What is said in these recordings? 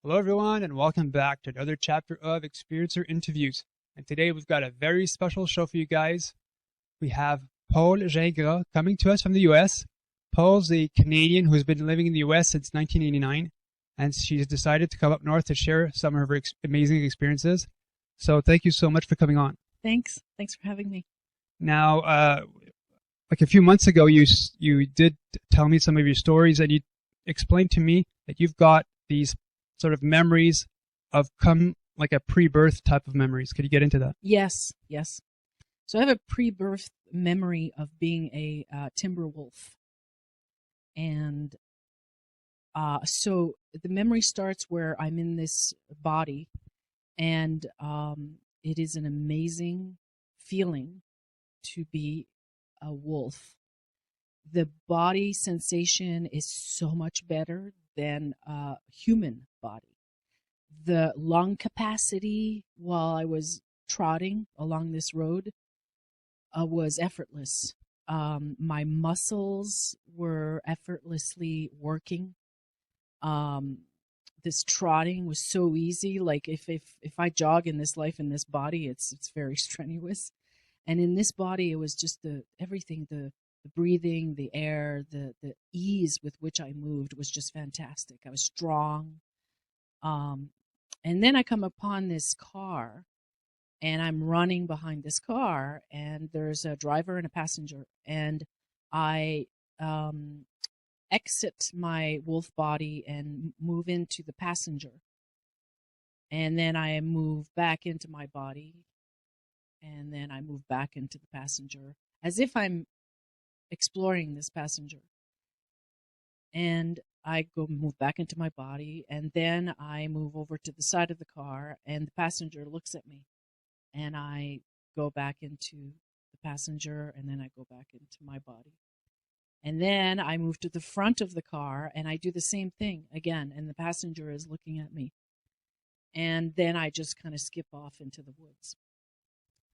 Hello, everyone, and welcome back to another chapter of Experiencer Interviews. And today we've got a very special show for you guys. We have Paul Gingras coming to us from the U.S. Paul's a Canadian who's been living in the U.S. since 1989, and she's decided to come up north to share some of her amazing experiences. So thank you so much for coming on. Thanks for having me. Now, like a few months ago, you did tell me some of your stories, and you explained to me that you've got these sort of memories of like a pre-birth type of memories. Could you get into that? Yes. So I have a pre-birth memory of being a timber wolf. And so the memory starts where I'm in this body, and it is an amazing feeling to be a wolf. The body sensation is so much better than a human body. The lung capacity while I was trotting along this road was effortless. My muscles were effortlessly working. This trotting was so easy. Like if I jog in this life in this body, it's very strenuous. And in this body, it was just everything, the breathing, the air, the ease with which I moved was just fantastic. I was strong. And then I come upon this car, and I'm running behind this car, and there's a driver and a passenger, and I exit my wolf body and move into the passenger. And then I move back into my body, and then I move back into the passenger as if I'm exploring this passenger. And I move back into my body, and then I move over to the side of the car, and the passenger looks at me, and I go back into the passenger, and then I go back into my body. And then I move to the front of the car, and I do the same thing again, and the passenger is looking at me. And then I just kind of skip off into the woods.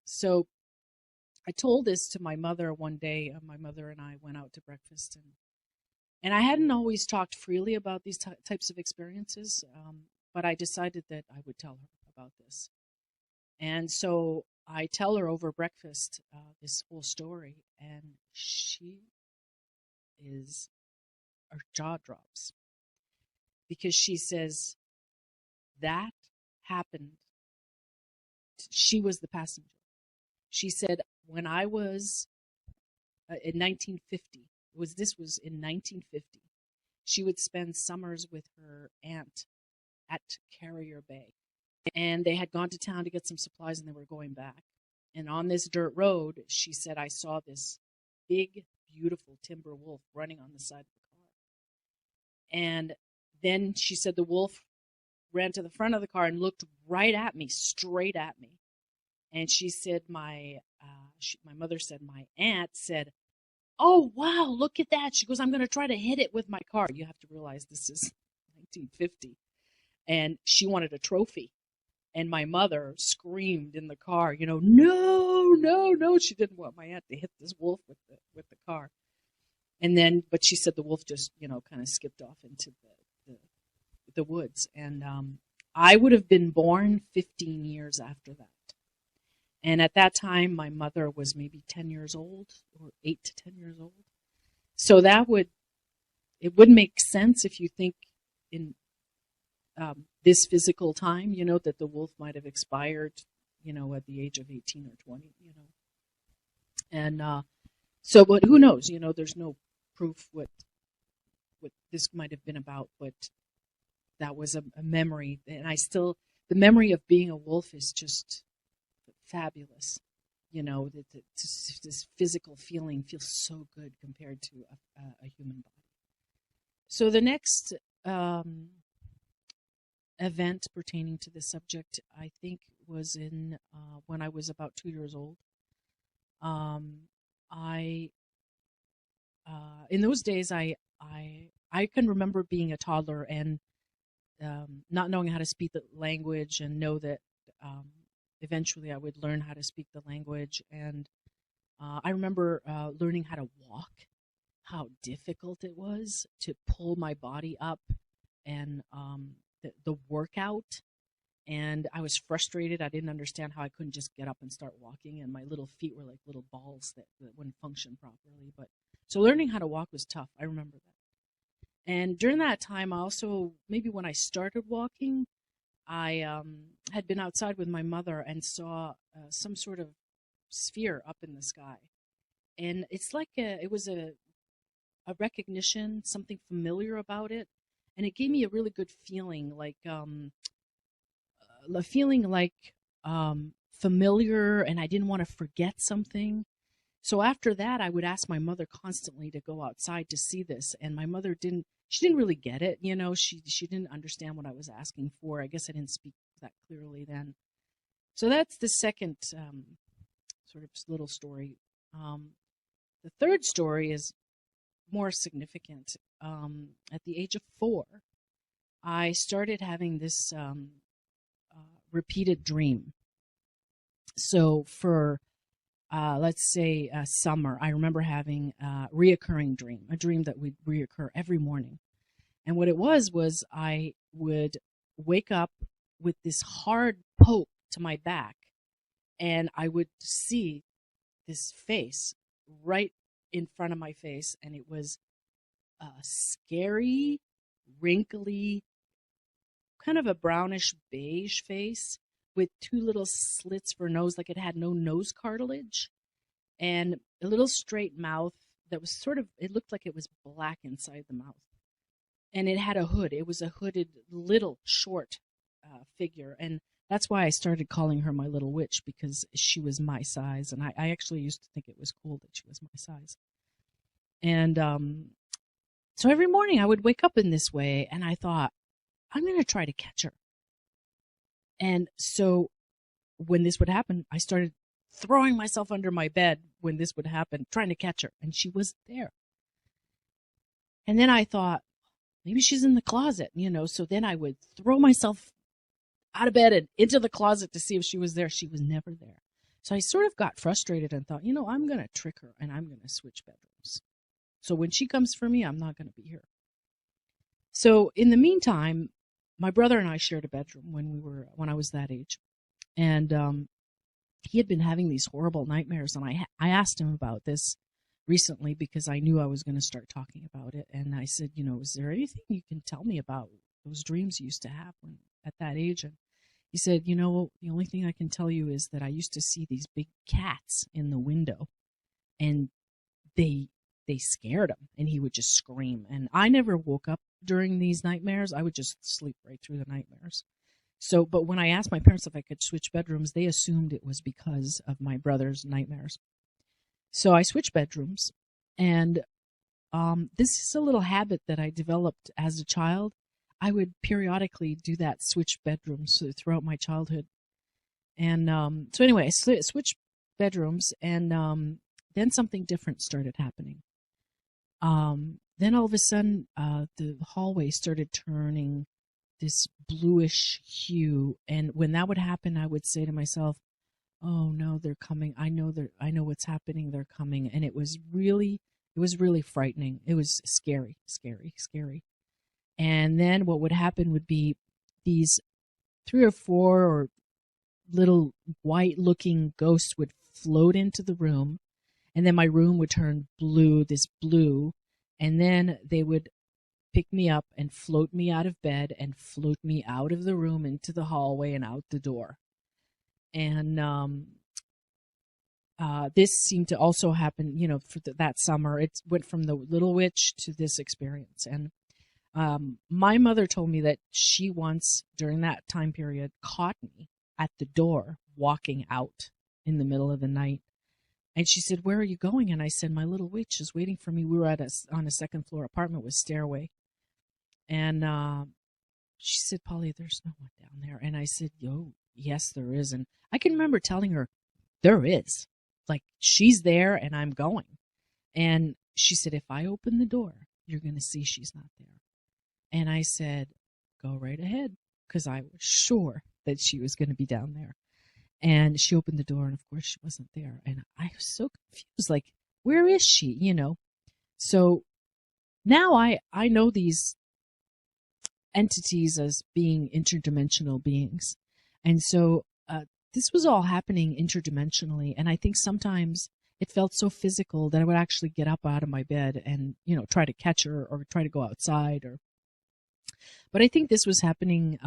So I told this to my mother one day. My mother and I went out to breakfast, and I hadn't always talked freely about these types of experiences, but I decided that I would tell her about this. And so I tell her over breakfast this whole story, and her jaw drops, because she says, that happened. She was the passenger. She said, when I was in 1950, this was in 1950, she would spend summers with her aunt at Carrier Bay. And they had gone to town to get some supplies, and they were going back. And on this dirt road, she said, I saw this big, beautiful timber wolf running on the side of the car. And then she said the wolf ran to the front of the car and looked right at me, straight at me. And she said, my mother said, my aunt said, oh, wow, look at that. She goes, I'm going to try to hit it with my car. You have to realize this is 1950. And she wanted a trophy. And my mother screamed in the car, no, no, no. She didn't want my aunt to hit this wolf with the car. And then, but she said the wolf just, kind of skipped off into the woods. And I would have been born 15 years after that. And at that time, my mother was maybe 10 years old, or 8 to 10 years old. So it would make sense if you think in this physical time, that the wolf might have expired, at the age of 18 or 20, And so, but who knows? There's no proof what this might have been about, but that was a memory. And the memory of being a wolf is just fabulous. This physical feeling feels so good compared to a human body. So the next event pertaining to this subject, I think, was in when I was about 2 years old. In those days, I can remember being a toddler and not knowing how to speak the language, and know that eventually I would learn how to speak the language. And I remember learning how to walk, how difficult it was to pull my body up and the workout, and I was frustrated. I didn't understand how I couldn't just get up and start walking, and my little feet were like little balls that wouldn't function properly. But so learning how to walk was tough. I remember that. And during that time, I also, maybe when I started walking, I had been outside with my mother and saw some sort of sphere up in the sky. And it's like it was a recognition, something familiar about it. And it gave me a really good feeling, like a feeling like familiar, and I didn't want to forget something. So after that, I would ask my mother constantly to go outside to see this, and my mother she didn't really get it. She didn't understand what I was asking for. I guess I didn't speak that clearly then. So that's the second sort of little story. The third story is more significant. At the age of 4, I started having this repeated dream. So for let's say summer, I remember having a reoccurring dream, a dream that would reoccur every morning. And what it was I would wake up with this hard poke to my back, and I would see this face right in front of my face, and it was a scary, wrinkly, kind of a brownish beige face with 2 little slits for nose, like it had no nose cartilage, and a little straight mouth that was it looked like it was black inside the mouth. And it had a hood. It was a hooded, little, short figure. And that's why I started calling her my little witch, because she was my size. And I actually used to think it was cool that she was my size. And so every morning I would wake up in this way, and I thought, I'm going to try to catch her. And so when this would happen, I started throwing myself under my bed when this would happen, trying to catch her. And she was there. And then I thought, maybe she's in the closet, So then I would throw myself out of bed and into the closet to see if she was there. She was never there. So I sort of got frustrated and thought, I'm going to trick her and I'm going to switch bedrooms. So when she comes for me, I'm not going to be here. So in the meantime, my brother and I shared a bedroom when I was that age. And he had been having these horrible nightmares. And I asked him about this recently because I knew I was going to start talking about it. And I said, is there anything you can tell me about those dreams you used to have at that age? And he said, the only thing I can tell you is that I used to see these big cats in the window, and they scared him, and he would just scream. And I never woke up during these nightmares. I would just sleep right through the nightmares. So, but when I asked my parents if I could switch bedrooms, they assumed it was because of my brother's nightmares. So I switched bedrooms, and this is a little habit that I developed as a child. I would periodically do that, switch bedrooms throughout my childhood. And so anyway, I switched bedrooms, and then something different started happening. Then all of a sudden, the hallway started turning this bluish hue, and when that would happen, I would say to myself, oh no, they're coming. I know what's happening. They're coming. And it was really frightening. It was scary, scary, scary. And then what would happen would be these 3 or 4 or little white looking ghosts would float into the room. And then my room would turn blue, this blue. And then they would pick me up and float me out of bed and float me out of the room into the hallway and out the door. And this seemed to also happen, for that summer. It went from the little witch to this experience. And my mother told me that she once, during that time period, caught me at the door walking out in the middle of the night. And she said, where are you going? And I said, my little witch is waiting for me. We were on a second floor apartment with stairway. And she said, Polly, there's no one down there. And I said, yes, there is. And I can remember telling her, there is. Like, she's there and I'm going. And she said, if I open the door, you're going to see she's not there. And I said, go right ahead, because I was sure that she was going to be down there. And she opened the door, and of course she wasn't there. And I was so confused, like, where is she, So now I know these entities as being interdimensional beings. And so this was all happening interdimensionally. And I think sometimes it felt so physical that I would actually get up out of my bed and, try to catch her or try to go outside. But I think this was happening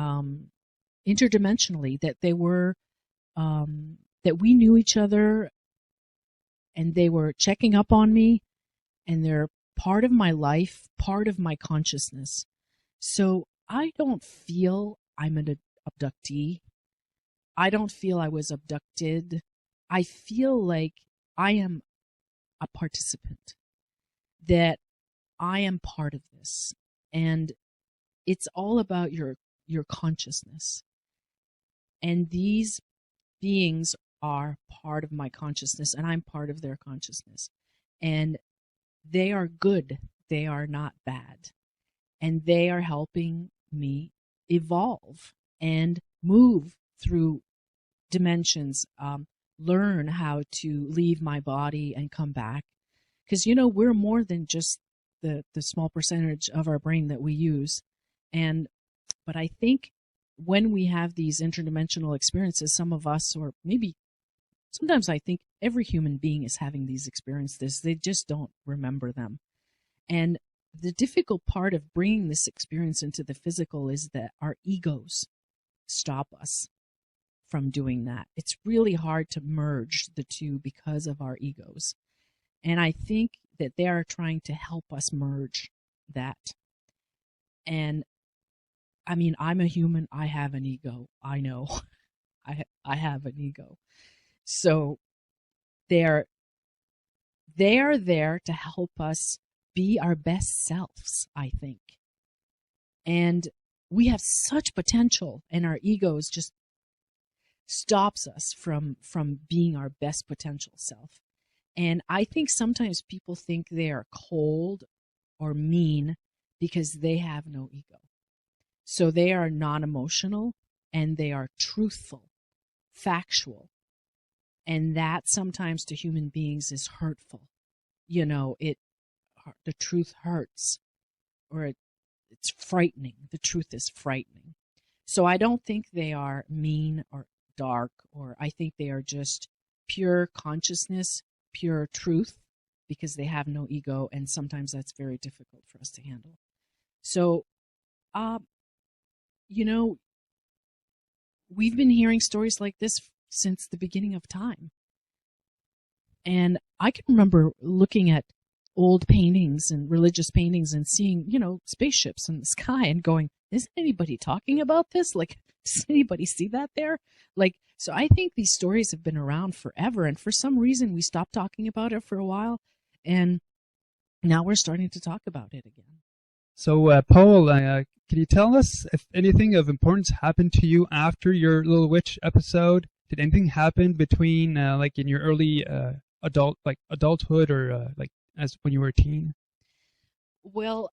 interdimensionally, that they were, that we knew each other and they were checking up on me, and they're part of my life, part of my consciousness. So I don't feel I'm an abductee. I don't feel I was abducted. I feel like I am a participant, that I am part of this. And it's all about your consciousness. And these beings are part of my consciousness, and I'm part of their consciousness. And they are good. They are not bad. And they are helping me evolve and move through dimensions, learn how to leave my body and come back. Because, we're more than just the small percentage of our brain that we use. But I think when we have these interdimensional experiences, some of us, or maybe sometimes I think every human being is having these experiences. They just don't remember them. And the difficult part of bringing this experience into the physical is that our egos stop us from doing that. It's really hard to merge the two because of our egos. And I think that they are trying to help us merge that. And I mean, I'm a human. I have an ego. I know. I have an ego. So they are there to help us be our best selves, I think. And we have such potential, and our egos just stops us from being our best potential self. And I think sometimes people think they are cold or mean because they have no ego. So they are non-emotional, and they are truthful, factual. And that sometimes to human beings is hurtful. The truth hurts, or it's frightening. The truth is frightening. So I don't think they are mean or dark, or I think they are just pure consciousness, pure truth, because they have no ego, and sometimes that's very difficult for us to handle. So, we've been hearing stories like this since the beginning of time. And I can remember looking at old paintings and religious paintings and seeing, spaceships in the sky and going, isn't anybody talking about this? Like, does anybody see that there? So I think these stories have been around forever. And for some reason, we stopped talking about it for a while. And now we're starting to talk about it again. So, Paul, can you tell us if anything of importance happened to you after your Little Witch episode? Did anything happen between, like in your early adulthood, or as when you were a teen? Well,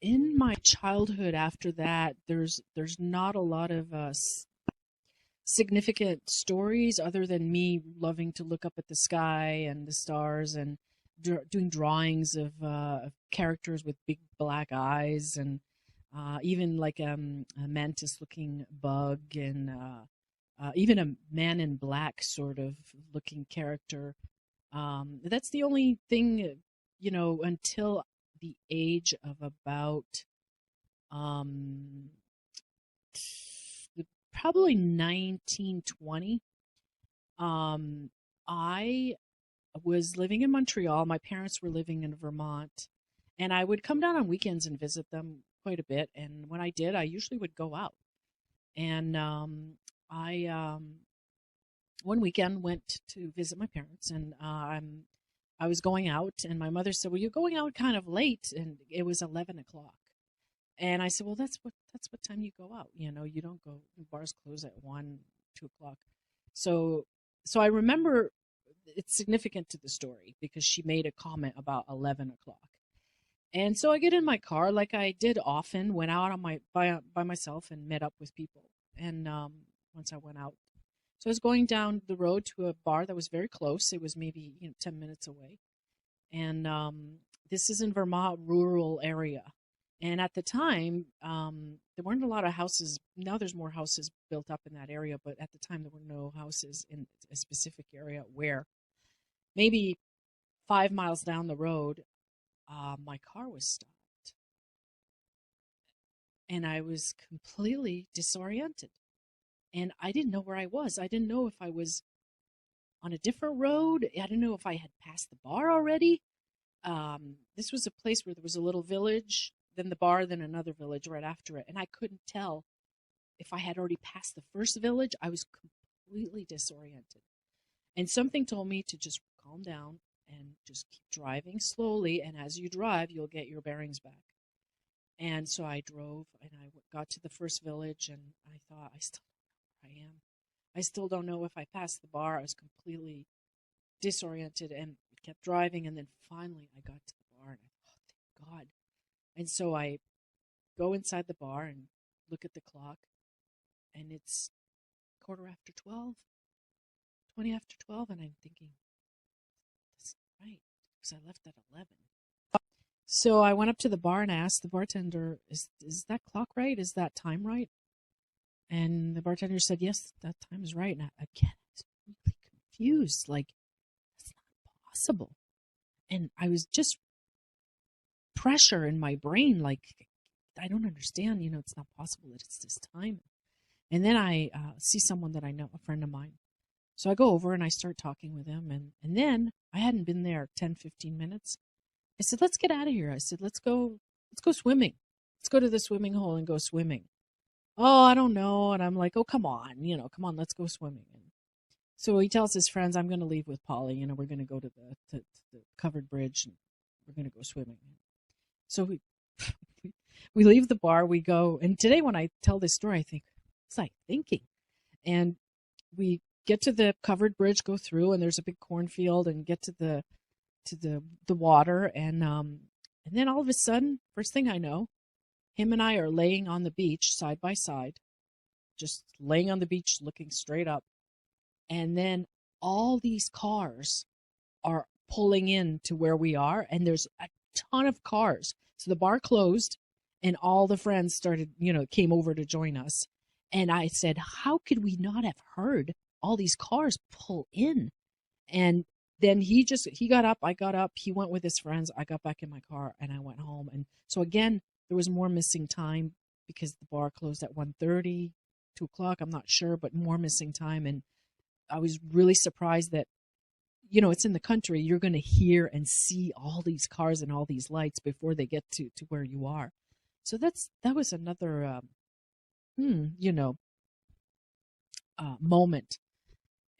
in my childhood, after that, there's not a lot of significant stories other than me loving to look up at the sky and the stars and doing drawings of characters with big black eyes, and even like a mantis-looking bug, and even a man in black sort of looking character. That's the only thing, until the age of about probably 1920. I was living in Montreal. My parents were living in Vermont, and I would come down on weekends and visit them quite a bit. And when I did, I usually would go out. And I one weekend went to visit my parents, and I was going out, and my mother said, "Well, you're going out kind of late," and it was 11 o'clock. And I said, "Well, that's what time you go out. You don't go. Bars close at 1, 2 o'clock." So I remember it's significant to the story because she made a comment about 11 o'clock. And so I get in my car, like I did often, went out on by myself and met up with people. And once I went out, so I was going down the road to a bar that was very close. It was maybe 10 minutes away. And this is in Vermont, rural area. And at the time, there weren't a lot of houses. Now there's more houses built up in that area, but at the time there were no houses in a specific area where maybe 5 miles down the road, my car was stopped. And I was completely disoriented. And I didn't know where I was. I didn't know if I was on a different road. I didn't know if I had passed the bar already. This was a place where there was a little village, then the bar, then another village right after it. And I couldn't tell if I had already passed the first village. I was completely disoriented. And something told me to just calm down and just keep driving slowly. And as you drive, you'll get your bearings back. And so I drove and I got to the first village and I thought, I still don't know where I am. I still don't know if I passed the bar. I was completely disoriented and kept driving. And then finally I got to the bar and I thought, oh, thank God. And so I go inside the bar and look at the clock and it's 12:15, 20 after 12. And I'm thinking, that's not right because I left at 11. So I went up to the bar and I asked the bartender, is that clock right? Is that time right? And the bartender said, yes, that time is right. And again, I was really confused. Like, that's not possible. And I was just pressure in my brain. Like, I don't understand, it's not possible that it's this time. And then I see someone that I know, a friend of mine. So I go over and I start talking with him. And then I hadn't been there 10, 15 minutes. I said, let's get out of here. I said, let's go swimming. Let's go to the swimming hole and go swimming. Oh, I don't know. And I'm like, oh, come on, let's go swimming. And so he tells his friends, I'm going to leave with Polly. We're going to go to the covered bridge and we're going to go swimming. So we leave the bar, we go. And today when I tell this story, I think, what's I thinking? And we get to the covered bridge, go through, and there's a big cornfield, and get to the water, and then all of a sudden, first thing I know, him and I are laying on the beach side by side, just laying on the beach looking straight up, and then all these cars are pulling in to where we are, and there's a ton of cars. So the bar closed and all the friends came over to join us. And I said, how could we not have heard all these cars pull in? And then he got up, I got up, he went with his friends, I got back in my car and I went home. And so again, there was more missing time because the bar closed at 1:30, 2 o'clock, I'm not sure, but more missing time. And I was really surprised that, it's in the country, you're going to hear and see all these cars and all these lights before they get to where you are. So that was another, moment.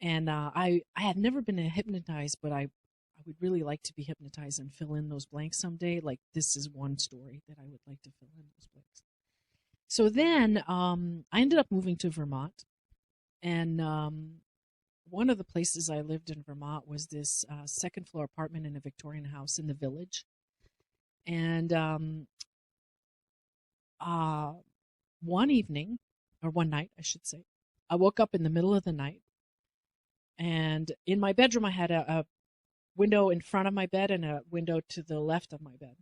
And I had never been hypnotized, but I would really like to be hypnotized and fill in those blanks someday. Like, this is one story that I would like to fill in those blanks. So then I ended up moving to Vermont. And one of the places I lived in Vermont was this second floor apartment in a Victorian house in the village. And one night, I should say, I woke up in the middle of the night. And in my bedroom, I had a window in front of my bed and a window to the left of my bed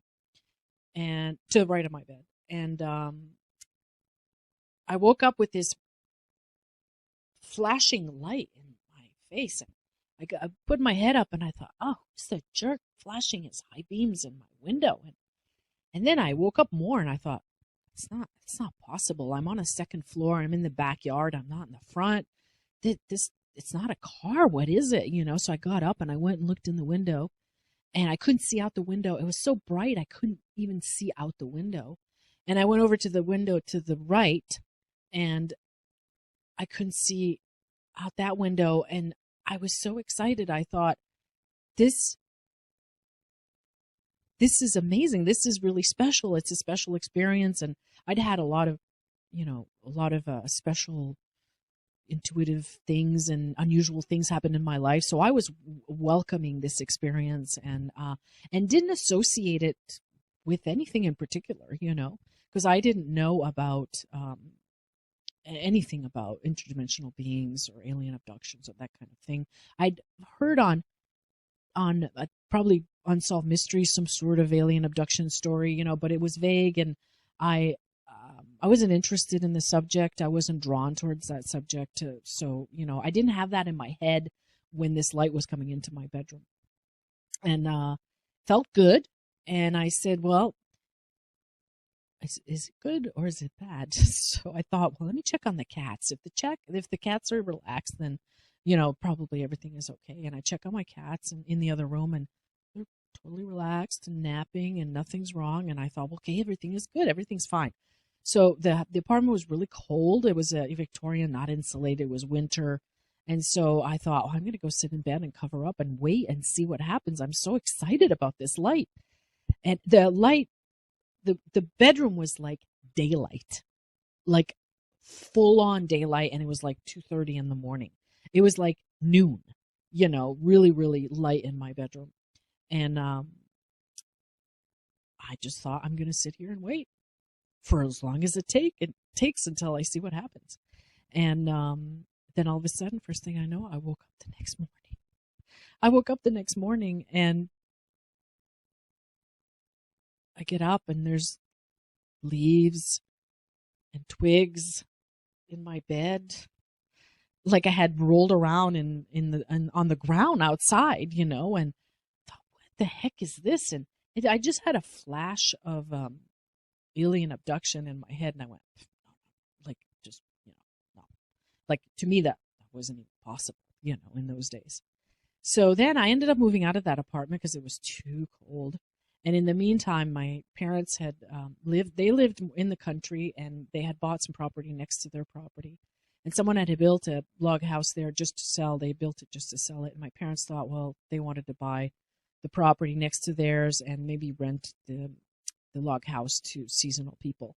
and to the right of my bed. And I woke up with this flashing light in my face. And I put my head up and I thought, oh, it's a jerk flashing his high beams in my window. And then I woke up more and I thought, it's not possible. I'm on a second floor. I'm in the backyard. I'm not in the front. It's not a car. What is it? So I got up and I went and looked in the window and I couldn't see out the window. It was so bright. I couldn't even see out the window. And I went over to the window to the right and I couldn't see out that window. And I was so excited. I thought, this is amazing. This is really special. It's a special experience. And I'd had a lot of special intuitive things and unusual things happen in my life. So I was welcoming this experience and didn't associate it with anything in particular, because I didn't know about anything about interdimensional beings or alien abductions or that kind of thing. I'd heard on probably Unsolved Mysteries some sort of alien abduction story, but it was vague and I wasn't interested in the subject. I wasn't drawn towards that subject. So, I didn't have that in my head when this light was coming into my bedroom. And felt good. And I said, well, is it good or is it bad? So I thought, well, let me check on the cats. If the cats are relaxed, then, probably everything is okay. And I check on my cats and in the other room, and they're totally relaxed and napping and nothing's wrong. And I thought, okay, everything is good. Everything's fine. So the apartment was really cold. It was a Victorian, not insulated. It was winter. And so I thought, I'm going to go sit in bed and cover up and wait and see what happens. I'm so excited about this light. And the light, the bedroom was like daylight, like full on daylight. And it was like 2:30 in the morning. It was like noon, really, really light in my bedroom. And I just thought, I'm going to sit here and wait for as long as it takes until I see what happens. And then all of a sudden, first thing I know, I woke up the next morning. And I get up and there's leaves and twigs in my bed, like I had rolled around on the ground outside, and thought, what the heck is this? And I just had a flash of alien abduction in my head, and I went, like, just, no. Like, to me, that wasn't even possible, in those days. So then I ended up moving out of that apartment because it was too cold. And in the meantime, my parents had lived in the country, and they had bought some property next to their property. And someone had built a log house there just to sell. They built it just to sell it. And my parents thought, well, they wanted to buy the property next to theirs and maybe rent the log house to seasonal people,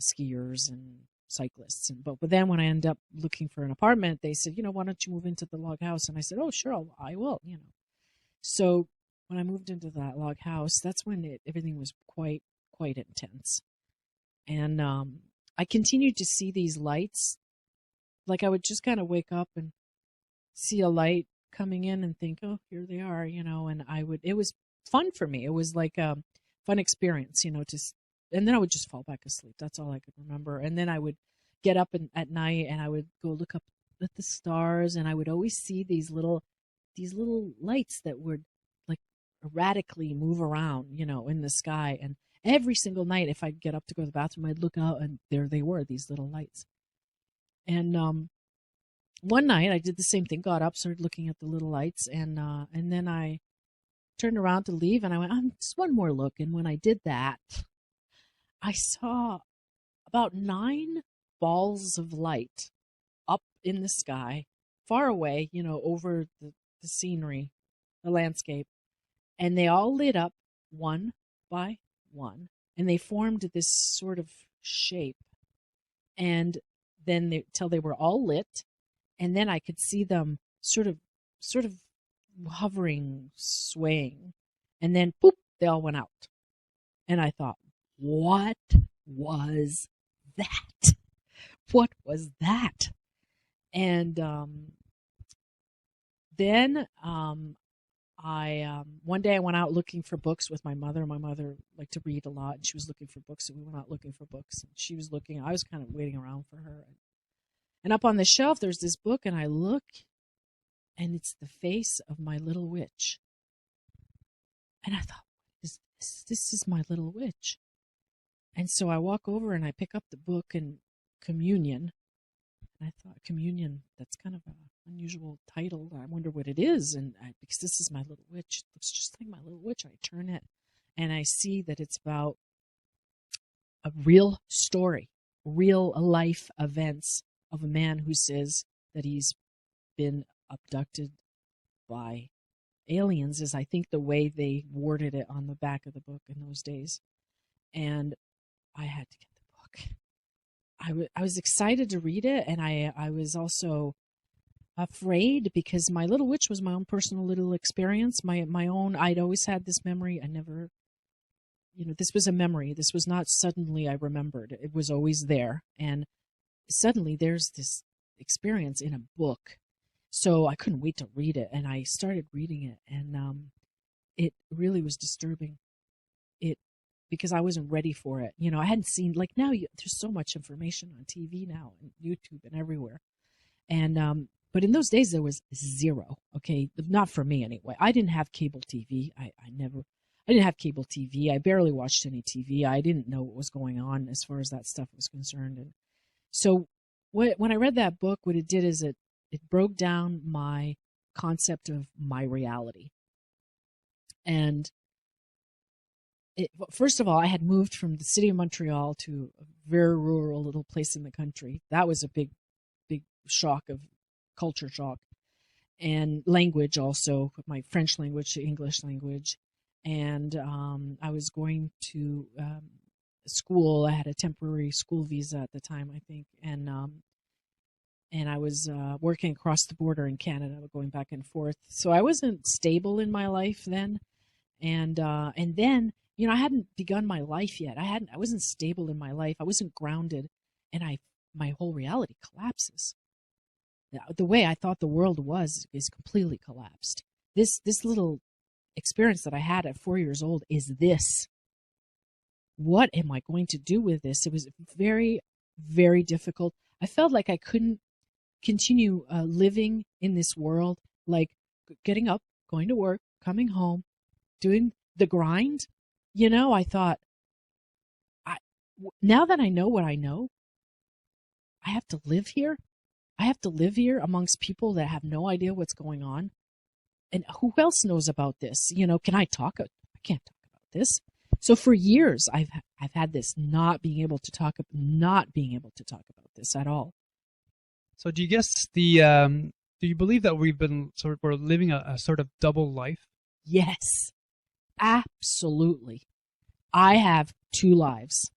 skiers and cyclists. But then when I ended up looking for an apartment, they said, why don't you move into the log house? And I said, oh, sure, I will, So when I moved into that log house, that's when everything was quite intense. And I continued to see these lights. Like, I would just kind of wake up and see a light coming in and think, oh, here they are, and it was fun for me. It was like a fun experience, and then I would just fall back asleep. That's all I could remember. And then I would get up at night and I would go look up at the stars, and I would always see these little lights that would like erratically move around, in the sky. And every single night, if I'd get up to go to the bathroom, I'd look out and there they were, these little lights. And one night I did the same thing, got up, started looking at the little lights, and then I turned around to leave, and I went, just one more look. And when I did that, I saw about 9 balls of light up in the sky, far away, over the scenery, the landscape. And they all lit up one by one, and they formed this sort of shape. And then till they were all lit, and then I could see them sort of hovering, swaying, and then boop, they all went out. And I thought, what was that? What was that? And then I one day I went out looking for books with my mother. My mother liked to read a lot, and she was looking for books, and we went out looking for books. And she was looking. I was kind of waiting around for her. And up on the shelf, there's this book, and I look, and it's the face of my little witch. And I thought, this is my little witch. And so I walk over and I pick up the book, and Communion. And I thought, Communion, that's kind of an unusual title. I wonder what it is. And because this is my little witch. It looks just like my little witch. I turn it, and I see that it's about a real story, real life events of a man who says that he's been abducted by aliens, is I think the way they worded it on the back of the book in those days. And I had to get the book. I was excited to read it, and I was also afraid because my little witch was my own personal little experience, my own. I'd always had this memory. I never, this was a memory. This was not suddenly I remembered. It was always there. And suddenly there's this experience in a book. So I couldn't wait to read it, and I started reading it, and it really was disturbing. It because I wasn't ready for it. I hadn't seen, like, now there's so much information on TV now and YouTube and everywhere. And but in those days there was zero. Okay, not for me anyway. I didn't have cable TV. I didn't have cable TV. I barely watched any TV. I didn't know what was going on as far as that stuff was concerned. And so when I read that book, what it did is it broke down my concept of my reality. And first of all, I had moved from the city of Montreal to a very rural little place in the country. That was a big shock, of culture shock, and language also, my French language to English language. And I was going to school. I had a temporary school visa at the time, I think, and I was working across the border in Canada, going back and forth. So I wasn't stable in my life then, and then I hadn't begun my life yet. I wasn't stable in my life. I wasn't grounded, and my whole reality collapses. The way I thought the world is completely collapsed. This little experience that I had at 4 years old is this. What am I going to do with this? It was very, very difficult. I felt like I couldn't continue living in this world, like getting up, going to work, coming home, doing the grind. I thought, now that I know what I know, I have to live here. I have to live here amongst people that have no idea what's going on. And who else knows about this? Can I talk? I can't talk about this. So for years, I've had this not being able to talk about this at all. So do you guess do you believe that we're living a sort of double life? Yes, absolutely. I have two lives.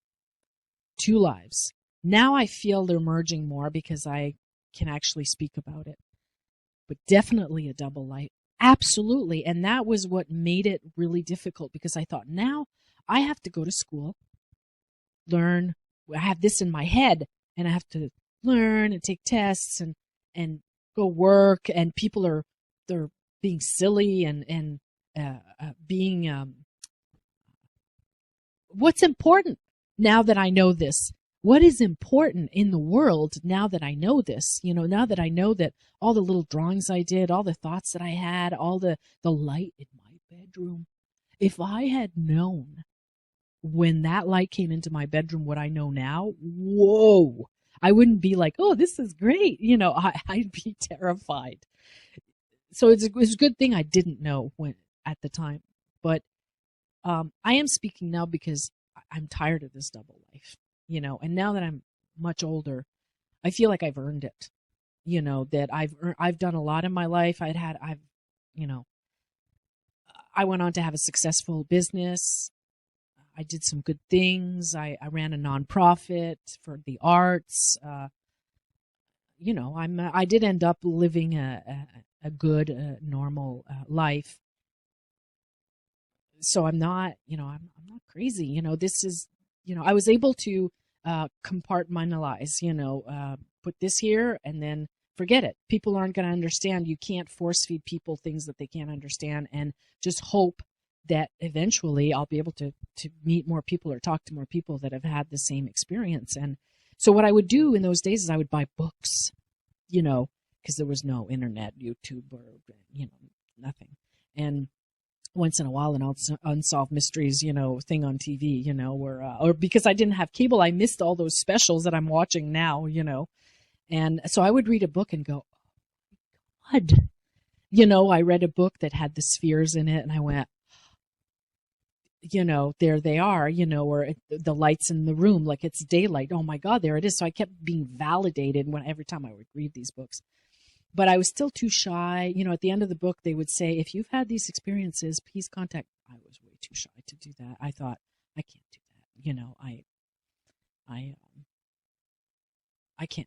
Now I feel they're merging more because I can actually speak about it, but definitely a double life. Absolutely. And that was what made it really difficult, because I thought, now I have to go to school, learn. I have this in my head, and I have to learn and take tests and go work, and people they're being silly and being what's important now that I know this? What is important in the world now that I know this? Now that I know that all the little drawings I did, all the thoughts that I had, all the light in my bedroom, if I had known when that light came into my bedroom what I know now, whoa, I wouldn't be like, oh, this is great. I'd be terrified. So it's a good thing I didn't know at the time. But I am speaking now because I'm tired of this double life. And now that I'm much older, I feel like I've earned it. That I've done a lot in my life. I went on to have a successful business. I did some good things. I ran a nonprofit for the arts. I did end up living a good, normal life. So I'm not crazy. This is, I was able to compartmentalize, put this here and then forget it. People aren't going to understand. You can't force feed people things that they can't understand, and just hope that eventually I'll be able to meet more people or talk to more people that have had the same experience. And so what I would do in those days is I would buy books, because there was no internet, YouTube, or, nothing. And once in a while, an unsolved mysteries, thing on TV, or because I didn't have cable, I missed all those specials that I'm watching now, And so I would read a book and go, oh, God. I read a book that had the spheres in it, and I went, there they are, or the lights in the room, like it's daylight. Oh my God, there it is. So I kept being validated every time I would read these books. But I was still too shy. At the end of the book, they would say, if you've had these experiences, please contact. I was way too shy to do that. I thought, I can't do that. I can't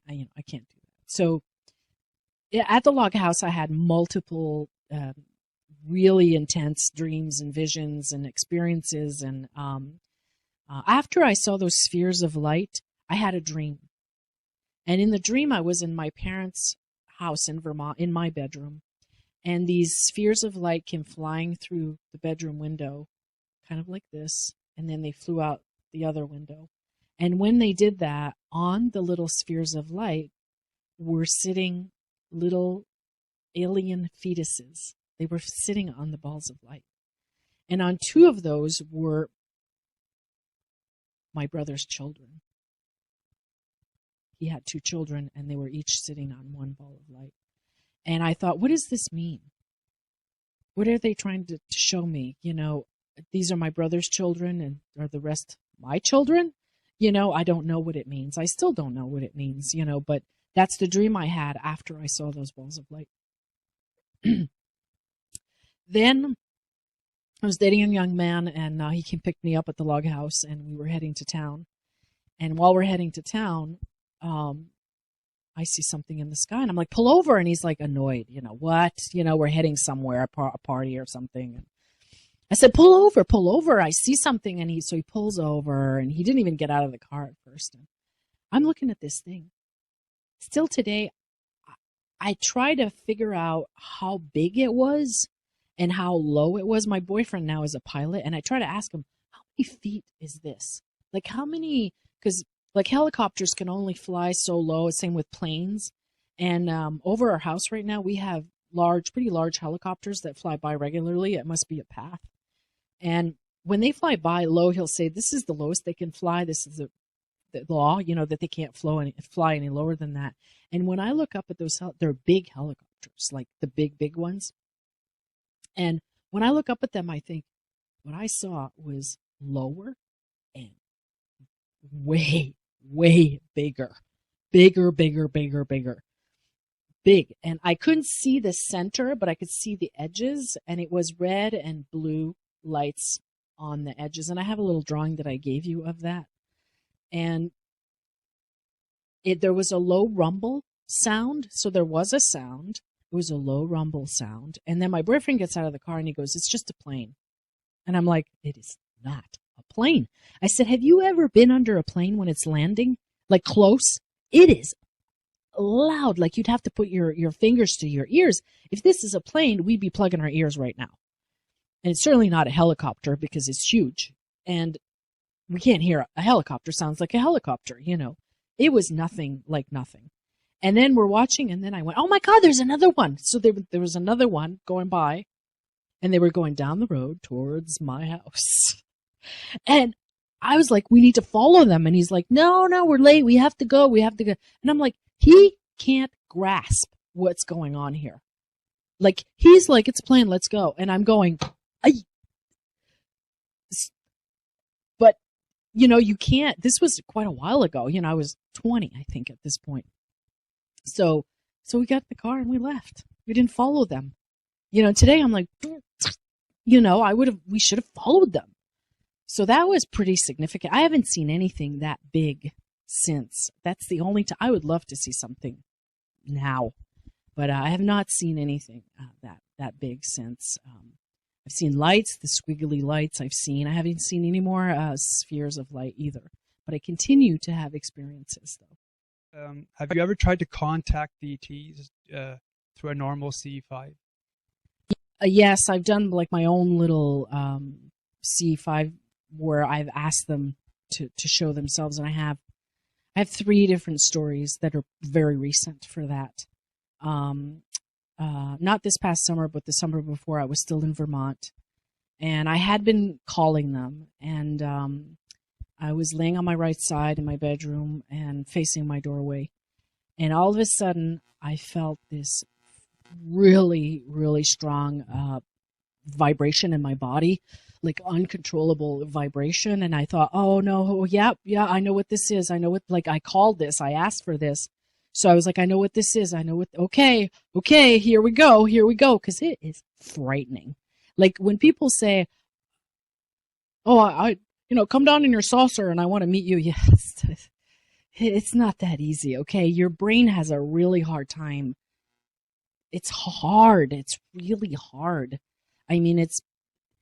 do that. So at the log house, I had multiple really intense dreams and visions and experiences. And after I saw those spheres of light, I had a dream. And in the dream, I was in my parents' house in Vermont, in my bedroom. And these spheres of light came flying through the bedroom window, kind of like this. and then they flew out the other window. And when they did that, on the little spheres of light were sitting little alien fetuses. They were sitting on the balls of light. And on two of those were my brother's children. He had two children, and they were each sitting on one ball of light. And I thought, what does this mean? What are they trying to show me? You know, these are my brother's children, and are the rest my children? You know, I don't know what it means. I still don't know what it means, you know, but that's the dream I had after I saw those balls of light. Then I was dating a young man, and he came pick me up at the log house, and we were heading to town. And while we're heading to town, I see something in the sky, and I'm like, pull over. And he's like annoyed, you know, what? You know, we're heading somewhere, a party or something. And I said, pull over. I see something. And so he pulls over, and he didn't even get out of the car at first. And I'm looking at this thing. Still today, I try to figure out how big it was and how low it was. My boyfriend now is a pilot, and I try to ask him, how many feet is this? Like how many, because like helicopters can only fly so low, same with planes. And over our house right now, we have pretty large helicopters that fly by regularly. It must be a path. And when they fly by low, he'll say, this is the lowest they can fly. This is the law, you know, that they can't fly any lower than that. And when I look up at those, they're big helicopters, like the big ones. And when I look up at them, I think what I saw was lower and way bigger. Big. And I couldn't see the center, but I could see the edges, and it was red and blue lights on the edges. And I have a little drawing that I gave you of that. And there was a low rumble sound. So there was a sound. It was a low rumble sound. And then my boyfriend gets out of the car and he goes, it's just a plane. And I'm like, it is not a plane. I said, have you ever been under a plane when it's landing? Like close? It is loud. Like you'd have to put your fingers to your ears. If this is a plane, we'd be plugging our ears right now. And it's certainly not a helicopter because it's huge. And we can't hear a helicopter. Sounds like a helicopter, you know. It was nothing like nothing. And then we're watching, and then I went, oh my God, there's another one. So there was another one going by, and they were going down the road towards my house. And I was like, we need to follow them. And he's like, no, we're late. We have to go. And I'm like, he can't grasp what's going on here. Like, he's like, it's a plane, let's go. And I'm going, but, you know, you can't. This was quite a while ago. You know, I was 20, I think, at this point. So we got in the car and we left. We didn't follow them. You know, today I'm like, you know, we should have followed them. So that was pretty significant. I haven't seen anything that big since. That's the only time. I would love to see something now, but I have not seen anything that big since. I've seen lights, the squiggly lights I haven't seen any more spheres of light either, but I continue to have experiences though. Have you ever tried to contact the ETs through a normal C5? Yes, I've done like my own little C5 where I've asked them to show themselves, and I have 3 different stories that are very recent for that. Not this past summer, but the summer before. I was still in Vermont, and I had been calling them, and I was laying on my right side in my bedroom and facing my doorway, and all of a sudden I felt this really, really strong vibration in my body, like uncontrollable vibration. And I thought, oh no, yeah, I know what this is. Like I called this, I asked for this. So I was like, I know what this is. Okay, here we go. Cause it is frightening. Like when people say, oh, I come down in your saucer and I want to meet you. Yes, it's not that easy. Okay. Your brain has a really hard time. It's hard. It's really hard. I mean,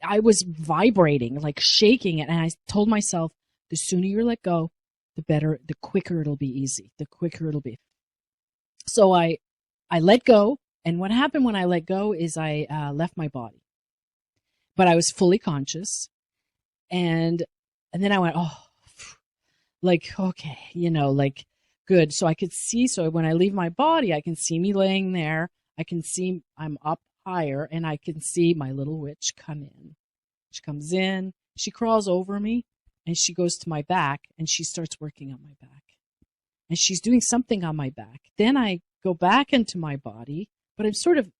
I was vibrating, like shaking it. And I told myself, the sooner you let go, the quicker it'll be easy. The quicker it'll be. So I let go. And what happened when I let go is I left my body, but I was fully conscious. And And then I went, oh, like, okay, like, good. So I could see, so when I leave my body, I can see me laying there. I can see I'm up higher, and I can see my little witch come in. She comes in, she crawls over me, and she goes to my back, and she starts working on my back. And she's doing something on my back. Then I go back into my body, but I'm sort of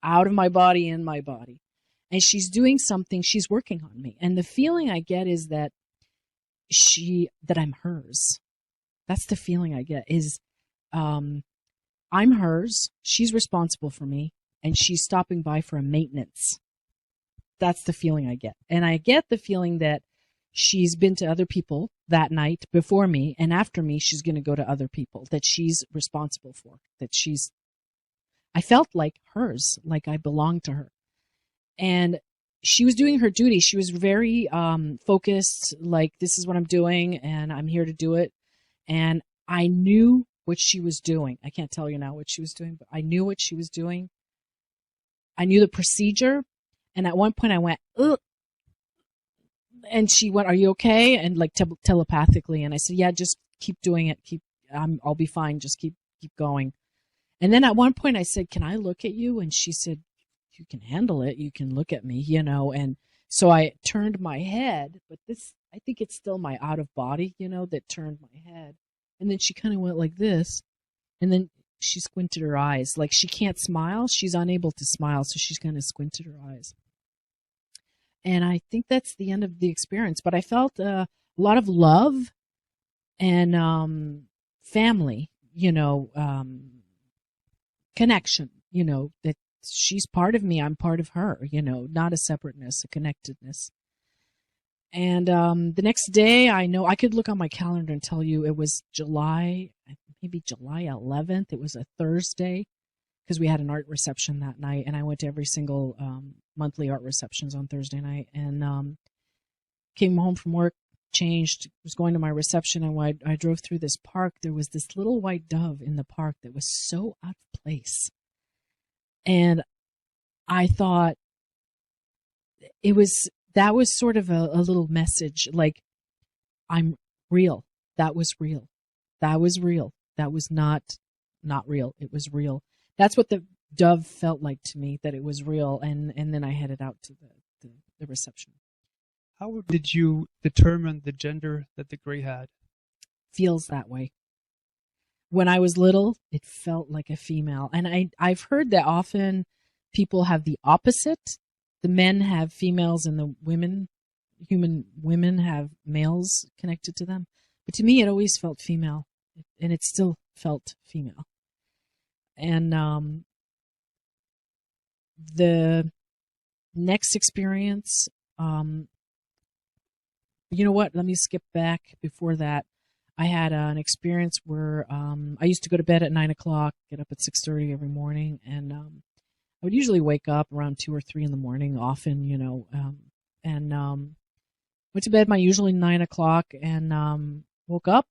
out of my body, in my body. And she's doing something, she's working on me. And the feeling I get is that that I'm hers. That's the feeling I get is, I'm hers. She's responsible for me, and she's stopping by for a maintenance. That's the feeling I get. And I get the feeling that she's been to other people that night before me, and after me, she's going to go to other people that she's responsible for, I felt like hers, like I belonged to her. And she was doing her duty. She was very focused, like, this is what I'm doing, and I'm here to do it. And I knew what she was doing. I can't tell you now what she was doing, but I knew what she was doing. I knew the procedure. And at one point I went, ugh. And she went, are you okay? And like telepathically. And I said, yeah, just keep doing it. I'll be fine. Just keep going. And then at one point I said, can I look at you? And she said, you can handle it. You can look at me, and so I turned my head, but I think it's still my out of body, that turned my head. And then she kind of went like this, and then she squinted her eyes. Like, she can't smile. She's unable to smile, so she's kind of squinted her eyes. And I think that's the end of the experience. But I felt a lot of love and family, connection, that she's part of me. I'm part of her, not a separateness, a connectedness. And the next day, I know I could look on my calendar and tell you it was maybe July 11th. It was a Thursday, because we had an art reception that night, and I went to every single monthly art receptions on Thursday night, and came home from work, changed, was going to my reception, and when I drove through this park, there was this little white dove in the park that was so out of place. And I thought that was sort of a little message, like, I'm real. That was real. That was real. That was not real. It was real. That's what the dove felt like to me, that it was real. And then I headed out to the reception. How did you determine the gender that the gray had? Feels that way. When I was little, it felt like a female. And I've heard that often people have the opposite. The men have females and the women have males connected to them. But to me, it always felt female. And it still felt female. And the next experience, you know what? Let me skip back before that. I had an experience where I used to go to bed at 9 o'clock, get up at 6:30 every morning, and I would usually wake up around 2 or 3 in the morning, often, and went to bed my usually 9 o'clock, and woke up,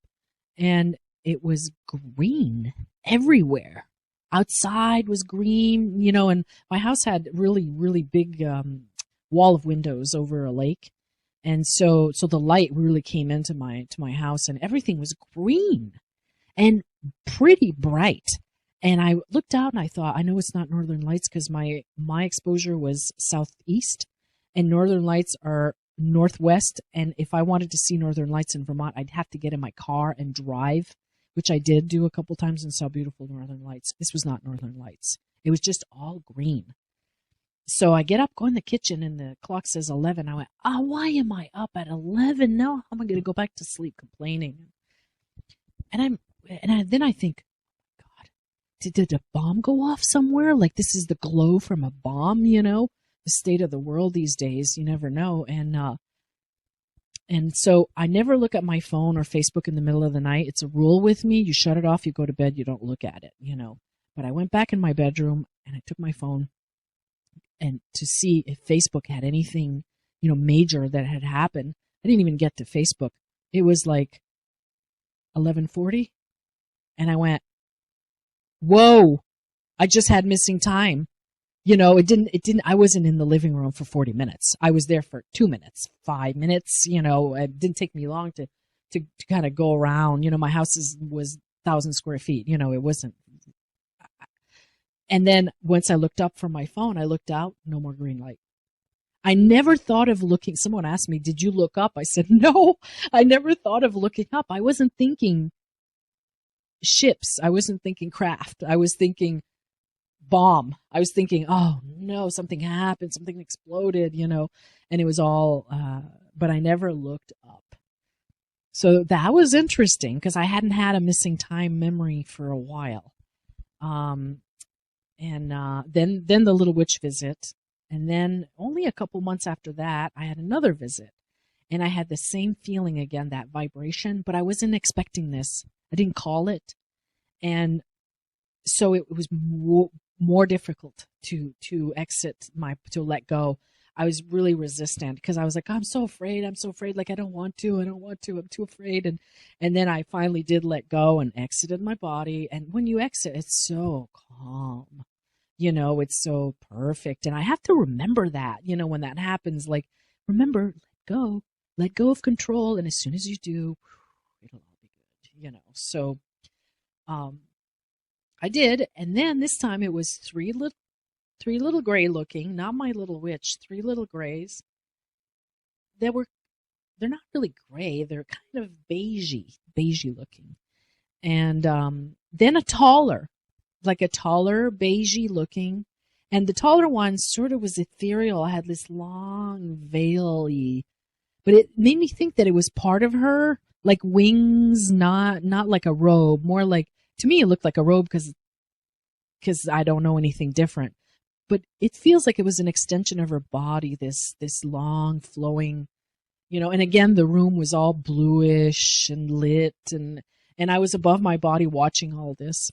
and it was green everywhere. Outside was green, and my house had really, really big wall of windows over a lake. And so the light really came into my house, and everything was green and pretty bright. And I looked out and I thought, I know it's not Northern Lights, because my exposure was southeast, and Northern Lights are northwest. And if I wanted to see Northern Lights in Vermont, I'd have to get in my car and drive, which I did do a couple times and saw beautiful Northern Lights. This was not Northern Lights. It was just all green. So I get up, go in the kitchen, and the clock says 11. I went, why am I up at 11? No, I'm going to go back to sleep complaining. And then I think, God, did a bomb go off somewhere? Like, this is the glow from a bomb, the state of the world these days. You never know. And so I never look at my phone or Facebook in the middle of the night. It's a rule with me. You shut it off, you go to bed, you don't look at it, But I went back in my bedroom and I took my phone and to see if Facebook had anything, major that had happened. I didn't even get to Facebook. It was like 11:40. And I went, whoa, I just had missing time. I wasn't in the living room for 40 minutes. I was there for 2 minutes, 5 minutes, it didn't take me long to kind of go around. My house was 1,000 square feet, it wasn't. And then once I looked up from my phone, I looked out, no more green light. I never thought of looking. Someone asked me, did you look up? I said, no, I never thought of looking up. I wasn't thinking ships. I wasn't thinking craft. I was thinking bomb. I was thinking, oh no, something happened, something exploded, and it was all, but I never looked up. So that was interesting because I hadn't had a missing time memory for a while. And then the Little Witch visit. And then only a couple months after that, I had another visit. And I had the same feeling again, that vibration, but I wasn't expecting this. I didn't call it. And so it was more difficult to let go. I was really resistant because I was like, I'm so afraid. Like, I don't want to. I'm too afraid. And then I finally did let go and exited my body. And when you exit, it's so calm. It's so perfect. And I have to remember that, when that happens, like, remember, let go of control. And as soon as you do, it'll all be good, So, I did. And then this time it was three little gray looking, not my little witch, 3 little grays. They're not really gray. They're kind of beigey looking. And, then a taller beigey looking, and the taller one sort of was ethereal. I had this long veil-y, but it made me think that it was part of her, like wings, not like a robe, more like, to me it looked like a robe because I don't know anything different, but it feels like it was an extension of her body, this long flowing, and again the room was all bluish and lit, and I was above my body watching all this.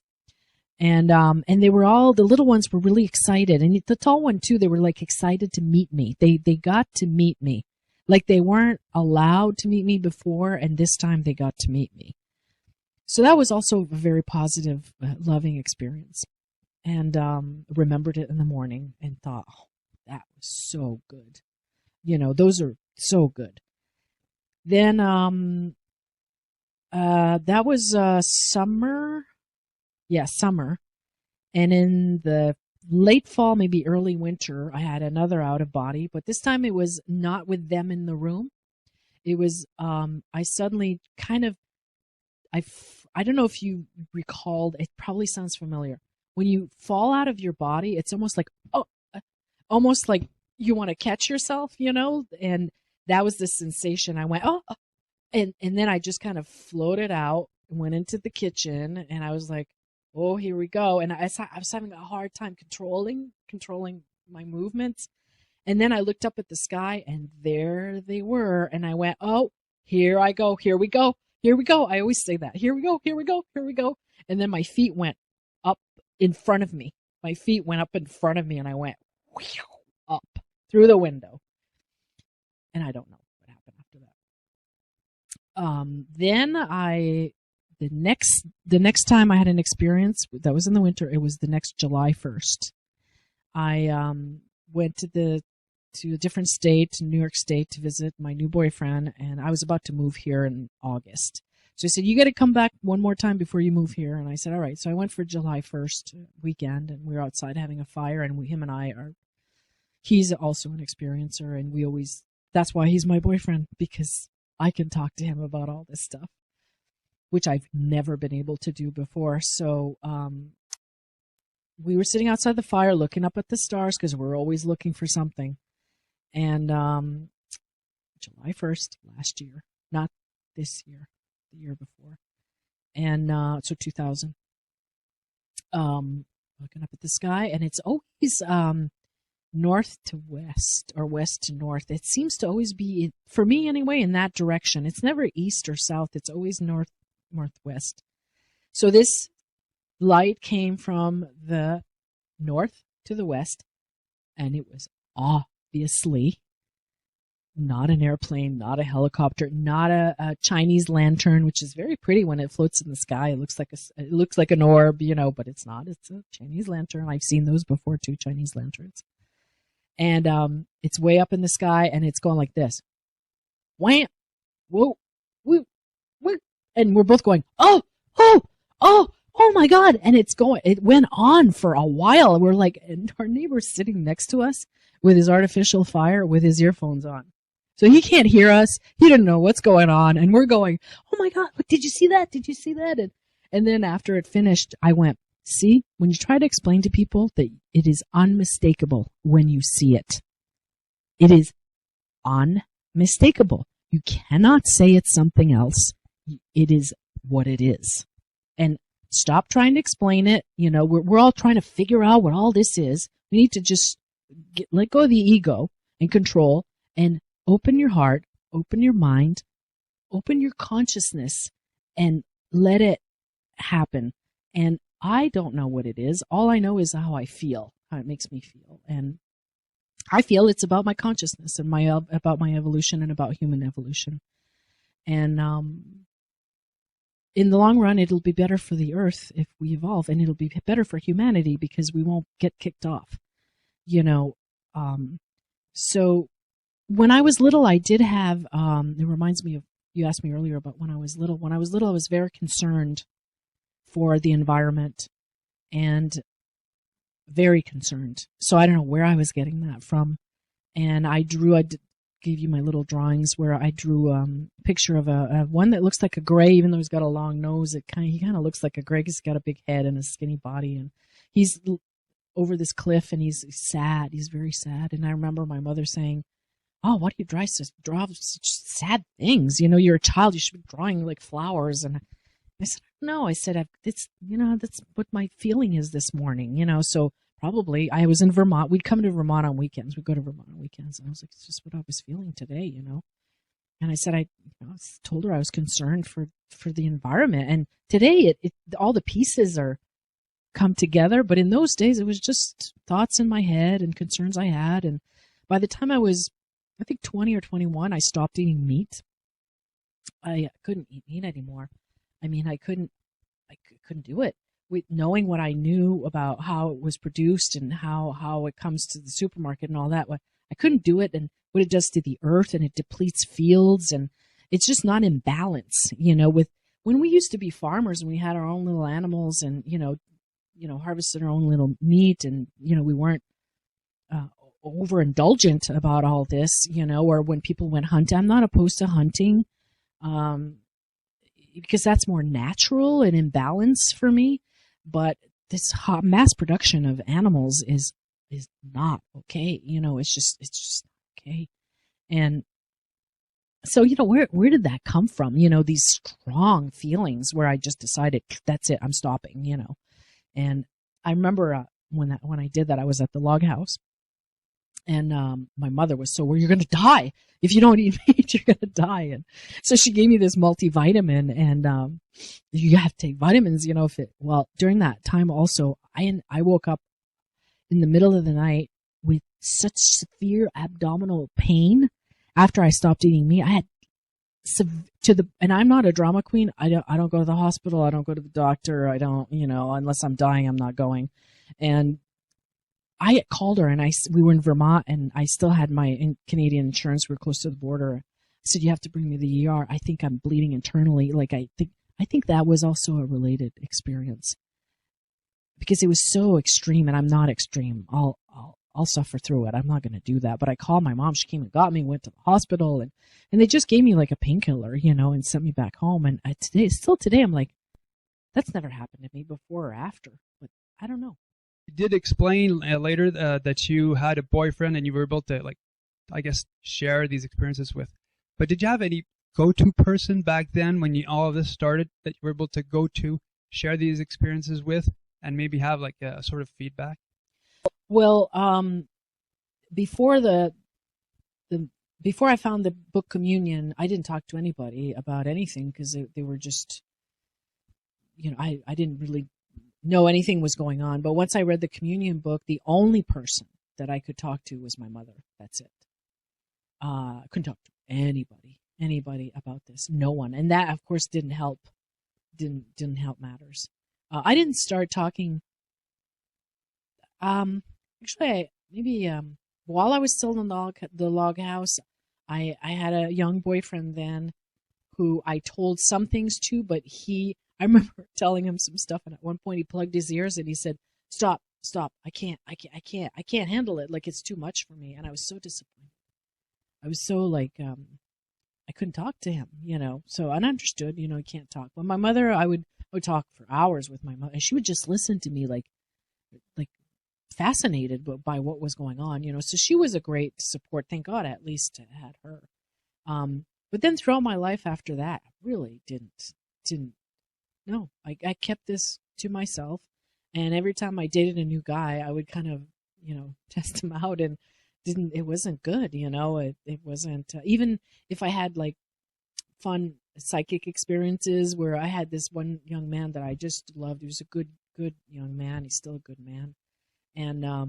And they were all, the little ones were really excited. And the tall one too, they were like excited to meet me. They got to meet me. Like they weren't allowed to meet me before, and this time they got to meet me. So that was also a very positive, loving experience. And remembered it in the morning and thought, oh, that was so good. Those are so good. Then that was summer. Yeah, summer. And in the late fall, maybe early winter, I had another out of body, but this time it was not with them in the room. It was, I suddenly kind of, I don't know if you recalled, it probably sounds familiar. When you fall out of your body, it's almost like, almost like you want to catch yourself, and that was the sensation. I went, and then I just kind of floated out, went into the kitchen, and I was like, oh, here we go. And I was having a hard time controlling my movements. And then I looked up at the sky, and there they were. And I went, oh, here I go. Here we go. Here we go. I always say that. Here we go. Here we go. Here we go. And then my feet went up in front of me. My feet went up in front of me, and I went up through the window. And I don't know what happened after that. Then the next time I had an experience that was in the winter, it was the next July 1st. I went to a different state, New York State, to visit my new boyfriend, and I was about to move here in August. So he said, you got to come back one more time before you move here. And I said, all right. So I went for July 1st weekend, and we were outside having a fire, and he's also an experiencer, and that's why he's my boyfriend, because I can talk to him about all this stuff, which I've never been able to do before. So we were sitting outside the fire looking up at the stars because we're always looking for something. And July 1st last year, not this year, the year before. And so 2000. Looking up at the sky, and it's always north to west or west to north. It seems to always be, for me anyway, in that direction. It's never east or south. It's always northwest. So this light came from the north to the west, and it was obviously not an airplane, not a helicopter, not a Chinese lantern, which is very pretty when it floats in the sky. It looks like an orb, but it's not. It's a Chinese lantern. I've seen those before too, Chinese lanterns. And it's way up in the sky, and it's going like this. Wham! Whoa! Woo! Woo! And we're both going, oh! Oh! Oh! Oh my God! And it went on for a while. We're like, and our neighbor's sitting next to us with his artificial fire with his earphones on. So he can't hear us. He didn't know what's going on. And we're going, oh my God, did you see that? Did you see that? And then after it finished, I went, see, when you try to explain to people that it is unmistakable when you see it, it is unmistakable. You cannot say it's something else. It is what it is. And stop trying to explain it. We're all trying to figure out what all this is. We need to just let go of the ego and control and open your heart, open your mind, open your consciousness, and let it happen. And I don't know what it is. All I know is how I feel, how it makes me feel. And I feel it's about my consciousness and about my evolution and about human evolution. And in the long run, it'll be better for the earth if we evolve, and it'll be better for humanity because we won't get kicked off. So when I was little, I did have, it reminds me of, you asked me earlier about when I was little. When I was little, I was very concerned for the environment and very concerned. So I don't know where I was getting that from. And I gave you my little drawings where I drew a picture of a one that looks like a gray, even though he's got a long nose. He kind of looks like a gray because he's got a big head and a skinny body. And he's over this cliff and he's sad. He's very sad. And I remember my mother saying, oh, why do you draw such sad things? You're a child. You should be drawing like flowers. And I said, no. I said, that's what my feeling is this morning. So probably I was in Vermont. We'd come to Vermont on weekends. We'd go to Vermont on weekends. And I was like, it's just what I was feeling today, And I said, I told her I was concerned for the environment. And today all the pieces are come together. But in those days, it was just thoughts in my head and concerns I had. And by the time I was, I think 20 or 21, I stopped eating meat. I couldn't eat meat anymore. I mean, I couldn't do it. With knowing what I knew about how it was produced and how it comes to the supermarket and all that, I couldn't do it, and what it does to the earth, and it depletes fields, and it's just not in balance. With when we used to be farmers and we had our own little animals and harvested our own little meat, and we weren't overindulgent about all this, or when people went hunting. I'm not opposed to hunting, because that's more natural and in balance for me. But this mass production of animals is not okay. It's just okay. And so, where did that come from? These strong feelings where I just decided that's it, I'm stopping, And I remember when I did that, I was at the log house. And my mother was so, well, you're going to die. If you don't eat meat, you're going to die. And so she gave me this multivitamin, and you have to take vitamins, well, during that time also, I woke up in the middle of the night with such severe abdominal pain after I stopped eating meat. I had and I'm not a drama queen. I don't go to the hospital. I don't go to the doctor. I don't, unless I'm dying, I'm not going. And I called her, and we were in Vermont, and I still had my Canadian insurance. We were close to the border. I said, you have to bring me to the ER. I think I'm bleeding internally. Like, I think that was also a related experience because it was so extreme, and I'm not extreme. I'll suffer through it. I'm not going to do that. But I called my mom. She came and got me, went to the hospital, and they just gave me like a painkiller, and sent me back home. And still today, I'm like, that's never happened to me before or after. But I don't know. You did explain later that you had a boyfriend and you were able to, share these experiences with. But did you have any go-to person back then when all of this started that you were able to go to, share these experiences with, and maybe have like a sort of feedback? Well, before before I found the book Communion, I didn't talk to anybody about anything because they were just, I didn't really know anything was going on. But once I read the Communion book, the only person that I could talk to was my mother. That's it. Couldn't talk to anybody about this. No one. And that, of course, didn't help matters. I didn't start talking. Actually, maybe while I was still in the log house, I had a young boyfriend then who I told some things to, but I remember telling him some stuff, and at one point he plugged his ears and he said, "Stop, I can't handle it. Like, it's too much for me." And I was so disappointed. I was so like, I couldn't talk to him, so I understood, he can't talk. But my mother, I would talk for hours with my mother, and she would just listen to me like fascinated by what was going on, so she was a great support. Thank God, at least I had her. But then throughout my life after that, I really didn't no, I kept this to myself. And every time I dated a new guy, I would kind of, test him out, and it wasn't good, it wasn't, even if I had like fun psychic experiences where I had this one young man that I just loved. He was a good young man. He's still a good man. And, I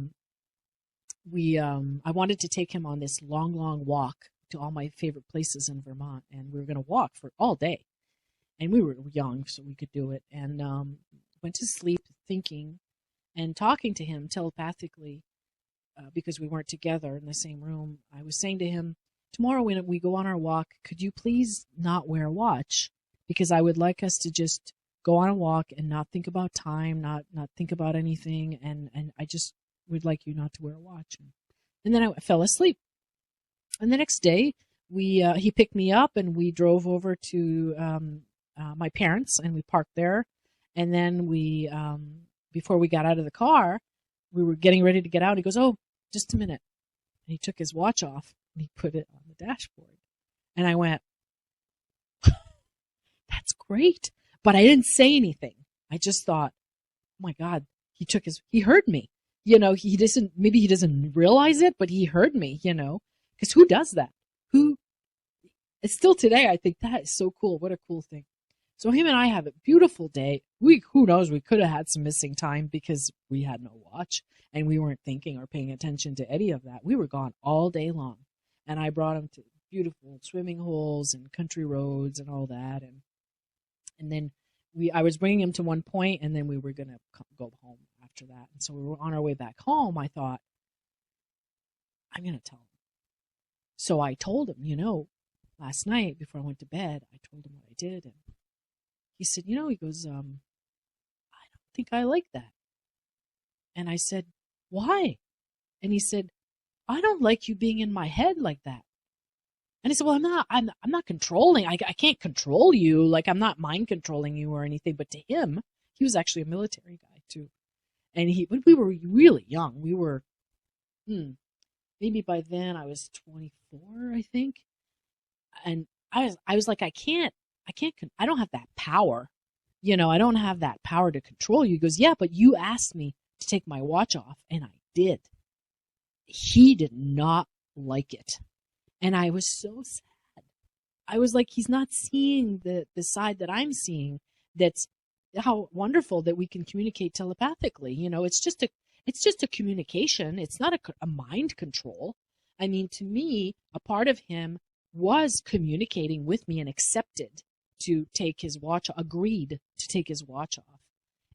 wanted to take him on this long walk to all my favorite places in Vermont. And we were going to walk for all day. And we were young, so we could do it. And, went to sleep thinking and talking to him telepathically, because we weren't together in the same room. I was saying to him, tomorrow when we go on our walk, could you please not wear a watch? Because I would like us to just go on a walk and not think about time, not think about anything. And I just would like you not to wear a watch. And then I fell asleep. And the next day, he picked me up and we drove over to my parents, and we parked there. And then before we got out of the car, we were getting ready to get out. He goes, "Oh, just a minute." And he took his watch off and he put it on the dashboard. And I went, "That's great." But I didn't say anything. I just thought, "Oh my God, he heard me." Maybe he doesn't realize it, but he heard me, because who does that? It's still today, I think that is so cool. What a cool thing. So him and I have a beautiful day. Who knows, we could have had some missing time because we had no watch and we weren't thinking or paying attention to any of that. We were gone all day long. And I brought him to beautiful swimming holes and country roads and all that. And then I was bringing him to one point, and then we were going to go home after that. And so we were on our way back home. I thought, I'm going to tell him. So I told him, last night before I went to bed, I told him what I did. And he said, he goes, I don't think I like that. And I said, why? And he said, I don't like you being in my head like that. And I said, well, I'm not controlling. I can't control you. Like, I'm not mind controlling you or anything. But to him, he was actually a military guy too. And we were really young. We were, maybe by then I was 24, I think. And I was like, I don't have that power. I don't have that power to control you. He goes, yeah, but you asked me to take my watch off, and I did. He did not like it. And I was so sad. I was like, he's not seeing the side that I'm seeing. That's how wonderful that we can communicate telepathically. It's just a communication. It's not a mind control. I mean, to me, a part of him was communicating with me and accepted to take his watch, agreed to take his watch off.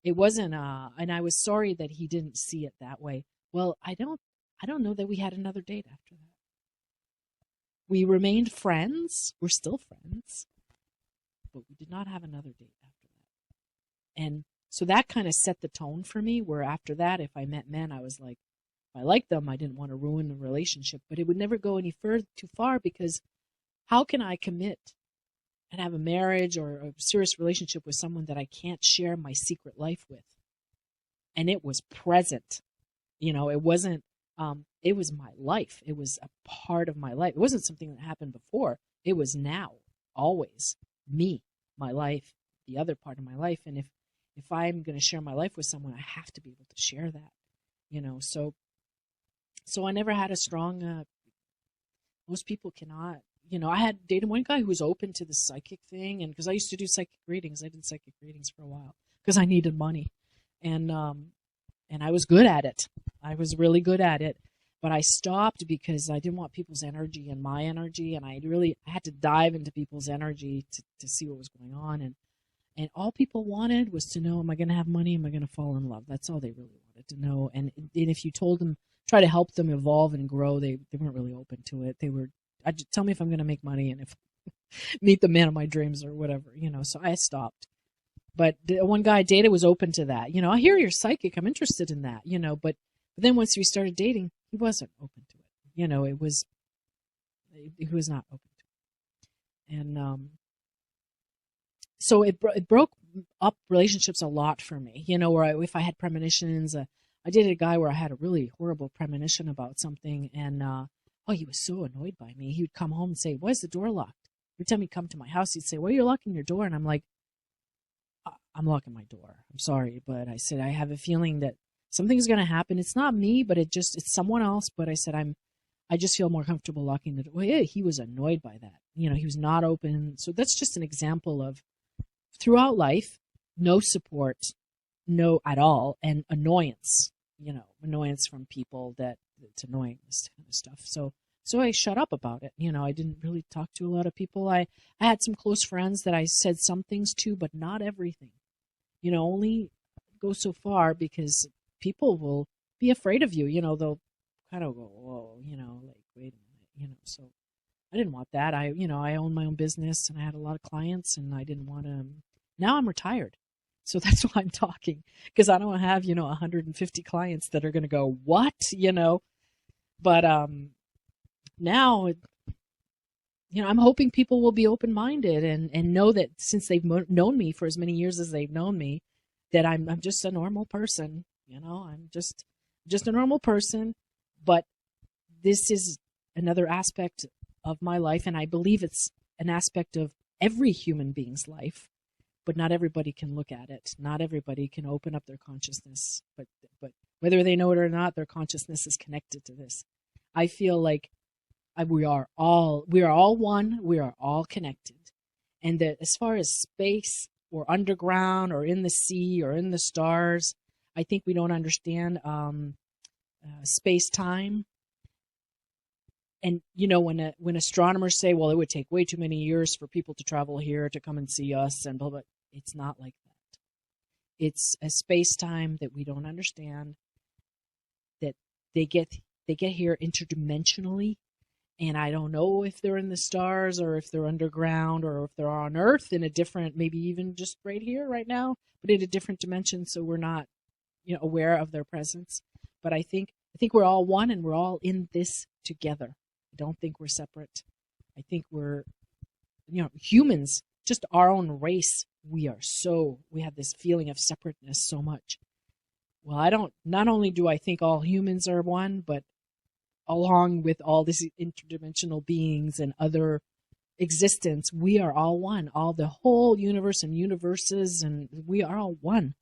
It wasn't, and I was sorry that he didn't see it that way. Well, I don't know that we had another date after that. We remained friends. We're still friends, but we did not have another date after that. And so that kind of set the tone for me, where after that, if I met men, I was like, if I liked them, I didn't want to ruin the relationship, but it would never go any too far, because how can I commit and have a marriage or a serious relationship with someone that I can't share my secret life with? And it was present. It wasn't, it was my life. It was a part of my life. It wasn't something that happened before. It was now, always me, my life, the other part of my life. And if I'm going to share my life with someone, I have to be able to share that, so I never had a strong, most people cannot, I had dated one guy who was open to the psychic thing. And because I used to do psychic readings, I did psychic readings for a while because I needed money. And I was good at it. I was really good at it. But I stopped because I didn't want people's energy and my energy, and I had to dive into people's energy to see what was going on. And all people wanted was to know, am I going to have money? Am I going to fall in love? That's all they really wanted to know. And if you told them, try to help them evolve and grow, they weren't really open to it. They were, tell me if I'm going to make money and if meet the man of my dreams or whatever, so I stopped. But the one guy I dated was open to that. I hear you're psychic. I'm interested in that, but then once we started dating, he wasn't open to it. He was not open to it. And, so it broke up relationships a lot for me, where if I had premonitions, I dated a guy where I had a really horrible premonition about something, and he was so annoyed by me. He would come home and say, "Why is the door locked?" Every time he'd come to my house, he'd say, "Why are you locking your door?" And I'm like, "I'm locking my door. I'm sorry, but I said I have a feeling that something's going to happen. It's not me, but it's someone else." But I said I just feel more comfortable locking the door. Well, yeah, he was annoyed by that. He was not open. So that's just an example of, throughout life, no support, no at all, and annoyance, annoyance from people it's annoying, this kind of stuff. So I shut up about it. I didn't really talk to a lot of people. I had some close friends that I said some things to, but not everything. Only go so far, because people will be afraid of you. They'll kind of go, whoa, like, wait a minute, so I didn't want that. I own my own business and I had a lot of clients, and I didn't want to. Now I'm retired. So that's why I'm talking, because I don't have, 150 clients that are going to go, what, but, now, I'm hoping people will be open-minded and know that since they've known me for as many years as they've known me, that I'm just a normal person. I'm just a normal person, but this is another aspect of my life, and I believe it's an aspect of every human being's life, but not everybody can look at it. Not everybody can open up their consciousness, but whether they know it or not, their consciousness is connected to this. I feel like we are all one. We are all connected, and that as far as space or underground or in the sea or in the stars, I think we don't understand space-time. And when astronomers say, well, it would take way too many years for people to travel here to come and see us and blah blah, it's not like that. It's a space-time that we don't understand, that they get here interdimensionally. And I don't know if they're in the stars or if they're underground or if they're on Earth in a different, maybe even just right here, right now, but in a different dimension. So we're not, aware of their presence. But I think we're all one, and we're all in this together. I don't think we're separate. I think we're, humans, just our own race. We have this feeling of separateness so much. Well, not only do I think all humans are one, but along with all these interdimensional beings and other existence, we are all one. All the whole universe and universes, and we are all one.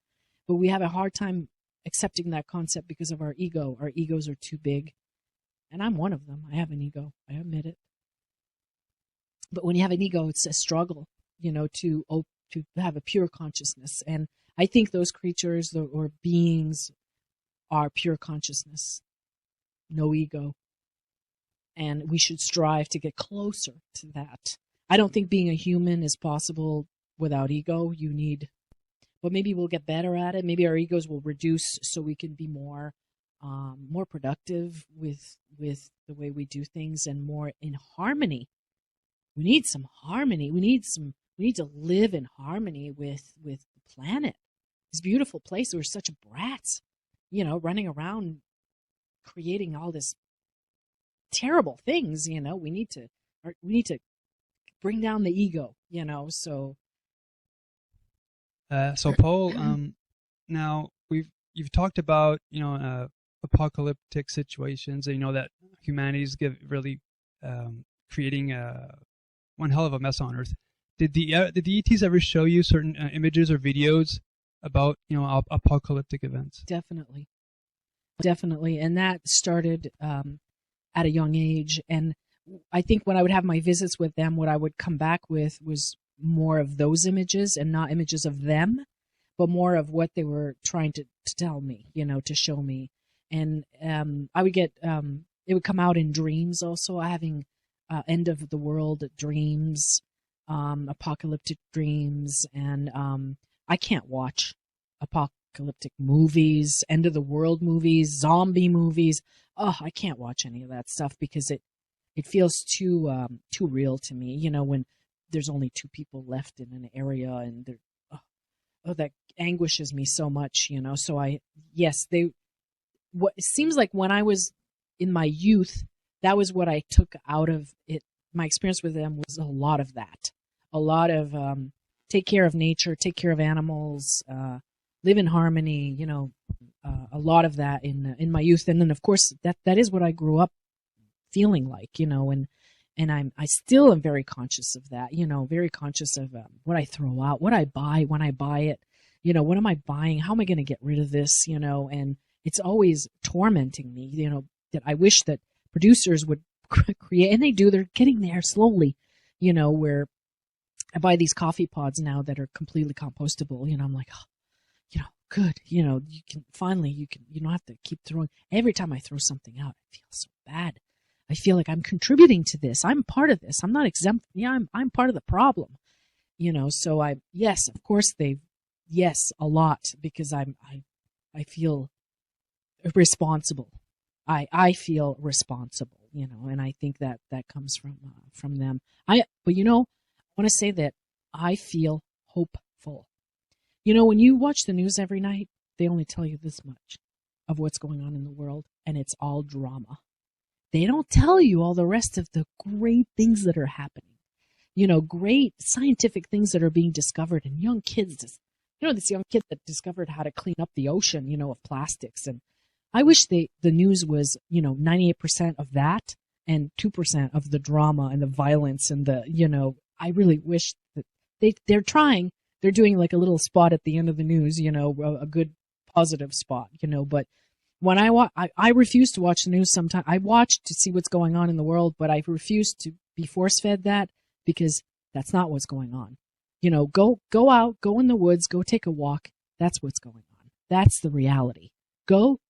But we have a hard time accepting that concept because of our ego. Our egos are too big. And I'm one of them. I have an ego. I admit it. But when you have an ego, it's a struggle, to have a pure consciousness. And I think those creatures or beings are pure consciousness. No ego. And we should strive to get closer to that. I don't think being a human is possible without ego. But maybe we'll get better at it. Maybe our egos will reduce so we can be more productive with the way we do things and more in harmony. We need some harmony. We need to live in harmony with the planet. This beautiful place. We're such brats, running around creating all this terrible things. We need to bring down the ego. So Paul, now you've talked about apocalyptic situations, and that humanity's really creating one hell of a mess on Earth. Did the ETs ever show you certain images or videos about apocalyptic events? Definitely, and that started at a young age. And I think when I would have my visits with them, what I would come back with was more of those images, and not images of them, but more of what they were trying to tell me, to show me. And I would get it would come out in dreams also, having end of the world dreams, apocalyptic dreams, and I can't watch apocalyptic movies, end of the world movies, zombie movies. Oh, I can't watch any of that stuff because it feels too real to me. You know, when there's only two people left in an area, and they're that anguishes me so much. You know, so yes, what it seems like when I was in my youth, that was what I took out of it. My experience with them was a lot of that, a lot of take care of nature, take care of animals, live in harmony. You know, a lot of that in my youth, and then of course that is what I grew up feeling like. You know, and I still am very conscious of that. You know, very conscious of what I throw out, what I buy when I buy it. You know, what am I buying? How am I going to get rid of this? You know, and it's always tormenting me. You know, that I wish that producers would create, and they do. They're getting there slowly. You know, where I buy these coffee pods now that are completely compostable. You know, I'm like, oh, you know, good. You know, you don't have to keep throwing. Every time I throw something out, I feel so bad. I feel like I'm contributing to this. I'm part of this. I'm not exempt. Yeah, I'm part of the problem. You know, so yes, of course yes, a lot, because I feel responsible. I feel responsible, you know, and I think that comes from them. But you know, I want to say that I feel hopeful. You know, when you watch the news every night, they only tell you this much of what's going on in the world, and it's all drama. They don't tell you all the rest of the great things that are happening. You know, great scientific things that are being discovered, and young kids. You know, this young kid that discovered how to clean up the ocean, you know, of plastics. And I wish the news was, you know, 98% of that and 2% of the drama and the violence and the, you know, I really wish that they're trying. They're doing like a little spot at the end of the news, you know, a good positive spot, you know, but when I refuse to watch the news sometimes. I watch to see what's going on in the world, but I refuse to be force-fed that, because that's not what's going on. You know, go out, go in the woods, go take a walk. That's what's going on. That's the reality. Go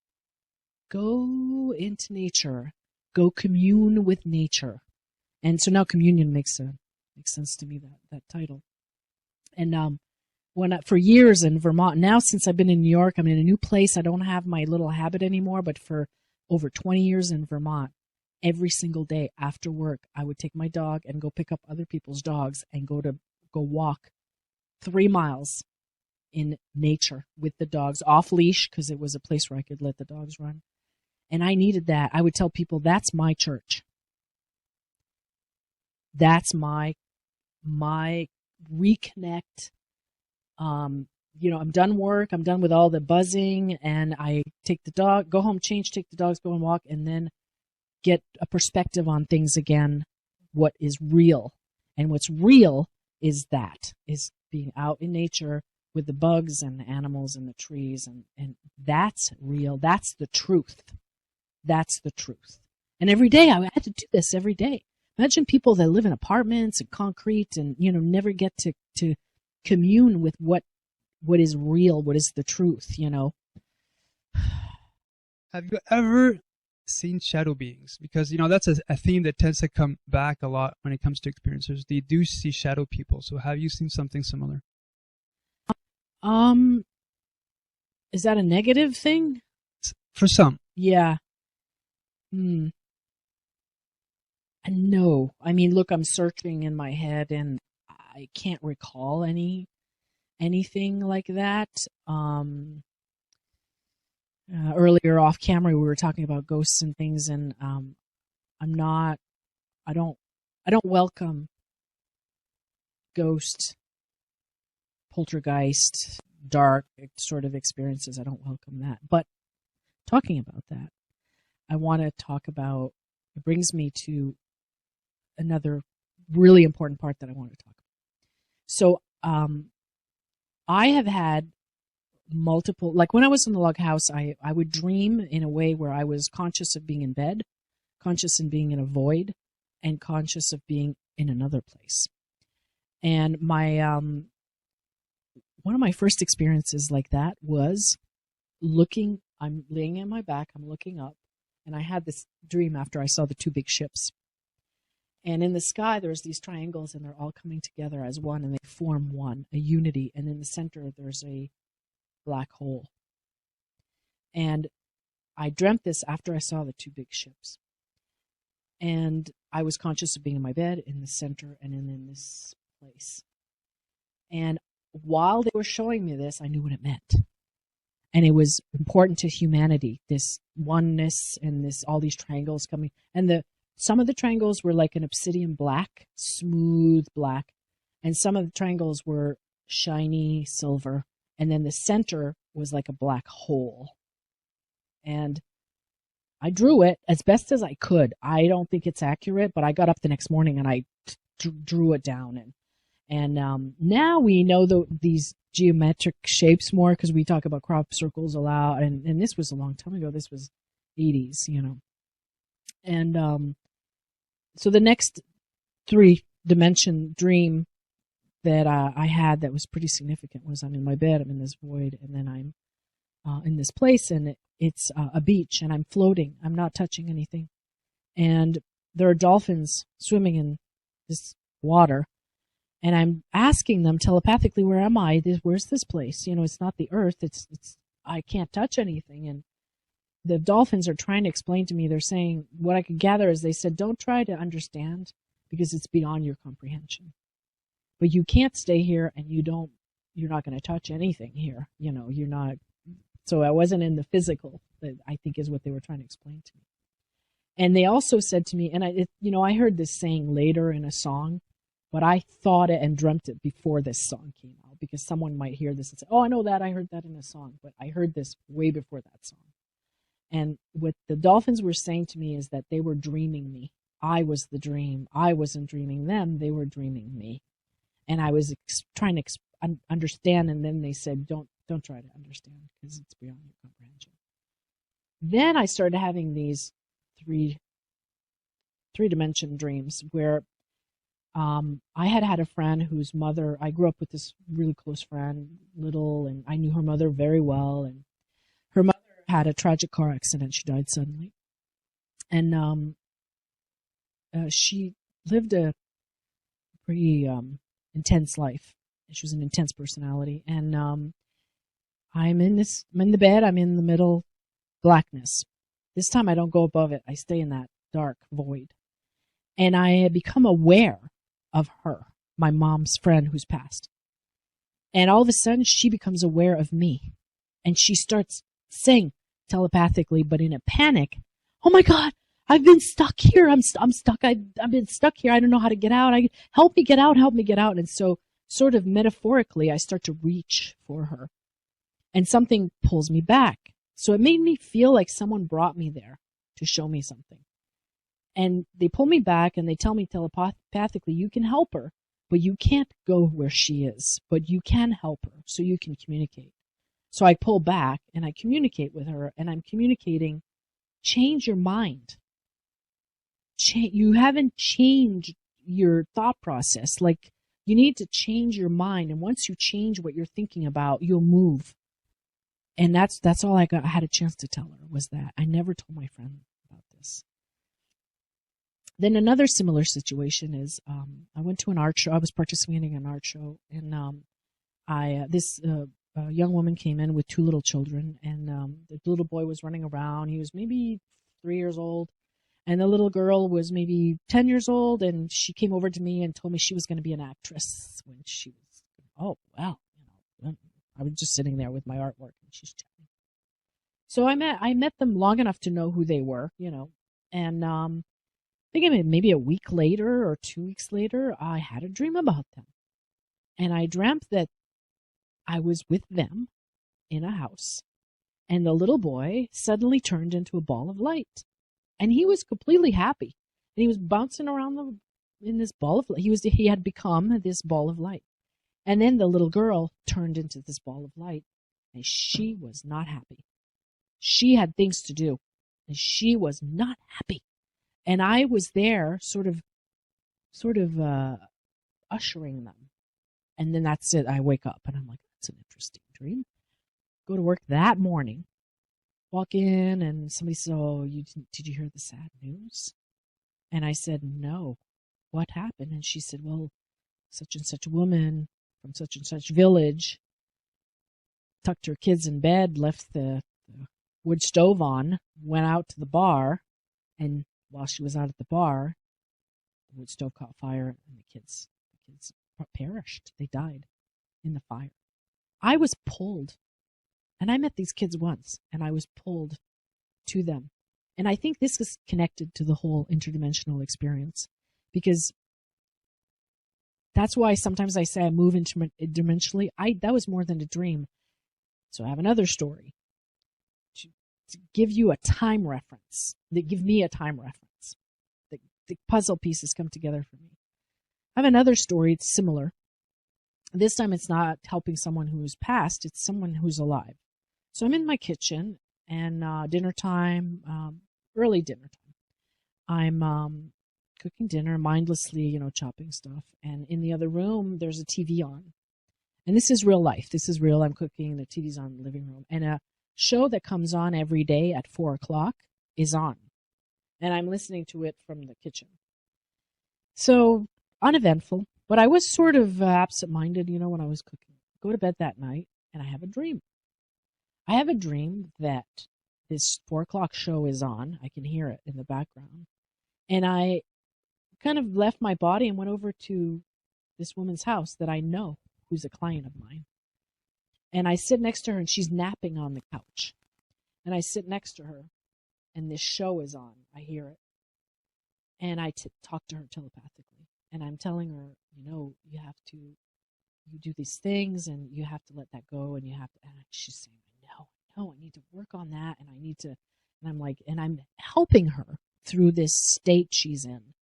into nature. Go commune with nature. And so now communion makes sense to me, that title. And for years in Vermont, now since I've been in New York, I'm in a new place. I don't have my little habit anymore, but for over 20 years in Vermont, every single day after work, I would take my dog and go pick up other people's dogs and go walk 3 miles in nature with the dogs off leash, because it was a place where I could let the dogs run. And I needed that. I would tell people, that's my church. That's my reconnect. You know, I'm done work. I'm done with all the buzzing, and I go home, change, take the dogs, go and walk, and then get a perspective on things again. What is real, and what's real is being out in nature with the bugs and the animals and the trees, and that's real. That's the truth. That's the truth. And every day I had to do this every day. Imagine people that live in apartments and concrete and, you know, never get to commune with what is real, what is the truth, you know. Have you ever seen shadow beings? Because, you know, that's a theme that tends to come back a lot when it comes to experiencers. They do see shadow people. So have you seen something similar? Is that a negative thing? For some. Yeah. No. I mean, look, I'm searching in my head and I can't recall anything like that. Earlier off camera, we were talking about ghosts and things, and I don't welcome ghost, poltergeist, dark sort of experiences. I don't welcome that. But talking about that, I want to talk about, it brings me to another really important part that I want to talk about. So, I have had multiple, like when I was in the log house, I would dream in a way where I was conscious of being in bed, conscious of being in a void, and conscious of being in another place. And my, one of my first experiences like that was looking I'm laying on my back, I'm looking up, and I had this dream after I saw the two big ships. And in the sky, there's these triangles, and they're all coming together as one, and they form one, a unity. And in the center, there's a black hole. And I dreamt this after I saw the two big ships. And I was conscious of being in my bed, in the center, and in this place. And while they were showing me this, I knew what it meant. And it was important to humanity, this oneness and this all these triangles coming. And some of the triangles were like an obsidian black, smooth black. And some of the triangles were shiny silver. And then the center was like a black hole. And I drew it as best as I could. I don't think it's accurate, but I got up the next morning and I drew it down. And now we know these geometric shapes more because we talk about crop circles a lot. And this was a long time ago. This was 80s, you know. And so the next 3-dimension dream that I had that was pretty significant was I'm in my bed, I'm in this void, and then I'm in this place, and it's a beach, and I'm floating. I'm not touching anything. And there are dolphins swimming in this water. And I'm asking them telepathically, where am I? Where's this place? You know, it's not the earth. It's I can't touch anything. And the dolphins are trying to explain to me. They're saying, what I could gather is they said, don't try to understand because it's beyond your comprehension. But you can't stay here and you're not going to touch anything here. You know, you're not. So I wasn't in the physical, that I think is what they were trying to explain to me. And they also said to me, and I heard this saying later in a song, but I thought it and dreamt it before this song came out because someone might hear this and say, oh, I know that. I heard that in a song. But I heard this way before that song. And what the dolphins were saying to me is that they were dreaming me. I was the dream. I wasn't dreaming them. They were dreaming me. And I was trying to understand. And then they said, don't try to understand because it's beyond your comprehension. Then I started having these three-dimension dreams where I had a friend whose mother, I grew up with this really close friend, little, and I knew her mother very well. And her mother had a tragic car accident. She died suddenly. And she lived a pretty intense life. She was an intense personality. And I'm in the bed, I'm in the middle blackness. This time I don't go above it. I stay in that dark void. And I had become aware of her, my mom's friend who's passed. And all of a sudden she becomes aware of me. And she starts saying telepathically, but in a panic, oh my God, I've been stuck here. I'm stuck. I've been stuck here. I don't know how to get out. Help me get out. Help me get out. And so sort of metaphorically, I start to reach for her. And something pulls me back. So it made me feel like someone brought me there to show me something. And they pull me back and they tell me telepathically, you can help her, but you can't go where she is, but you can help her so you can communicate. So I pull back and I communicate with her, and I'm communicating, change your mind. You haven't changed your thought process. Like, you need to change your mind. And once you change what you're thinking about, you'll move. And that's all I had a chance to tell her was that. I never told my friend about this. Then another similar situation is I went to an art show. I was participating in an art show, and this young woman came in with 2 little children, and the little boy was running around. He was maybe 3 years old, and the little girl was maybe 10 years old, and she came over to me and told me she was going to be an actress when she was, oh, wow. I was just sitting there with my artwork, and she's chatting. So I met them long enough to know who they were, and I think maybe a week later or 2 weeks later, I had a dream about them. And I dreamt that I was with them in a house, and the little boy suddenly turned into a ball of light. And he was completely happy. And he was bouncing around in this ball of light. He had become this ball of light. And then the little girl turned into this ball of light, and she was not happy. She had things to do, and she was not happy. And I was there sort of ushering them. And then that's it. I wake up, and I'm like, that's an interesting dream. Go to work that morning, walk in and somebody said, "Oh, did you hear the sad news?" And I said, "No. What happened?" And she said, "Well, such and such woman from such and such village tucked her kids in bed, left the wood stove on, went out to the bar, and while she was out at the bar, the wood stove caught fire and the kids perished. They died in the fire." I was pulled, and I met these kids once, and I was pulled to them. And I think this is connected to the whole interdimensional experience, because that's why sometimes I say I move interdimensionally. That was more than a dream. So I have another story to give you a time reference. Give me a time reference. The puzzle pieces come together for me. I have another story. It's similar. This time it's not helping someone who's passed. It's someone who's alive. So I'm in my kitchen, and dinner time, early dinner time. I'm cooking dinner mindlessly, chopping stuff. And in the other room, there's a TV on. And this is real life. This is real. I'm cooking. The TV's on in the living room. And a show that comes on every day at 4 o'clock is on. And I'm listening to it from the kitchen. So uneventful. But I was sort of absent-minded, when I was cooking. Go to bed that night, and I have a dream. I have a dream that this 4 o'clock show is on. I can hear it in the background. And I kind of left my body and went over to this woman's house that I know, who's a client of mine. And I sit next to her, and she's napping on the couch. And I sit next to her, and this show is on. I hear it. And I talk to her telepathically. And I'm telling her, you do these things, and you have to let that go, and she's saying, no, I need to work on that, and I need to, and I'm like, and I'm helping her through this state she's in.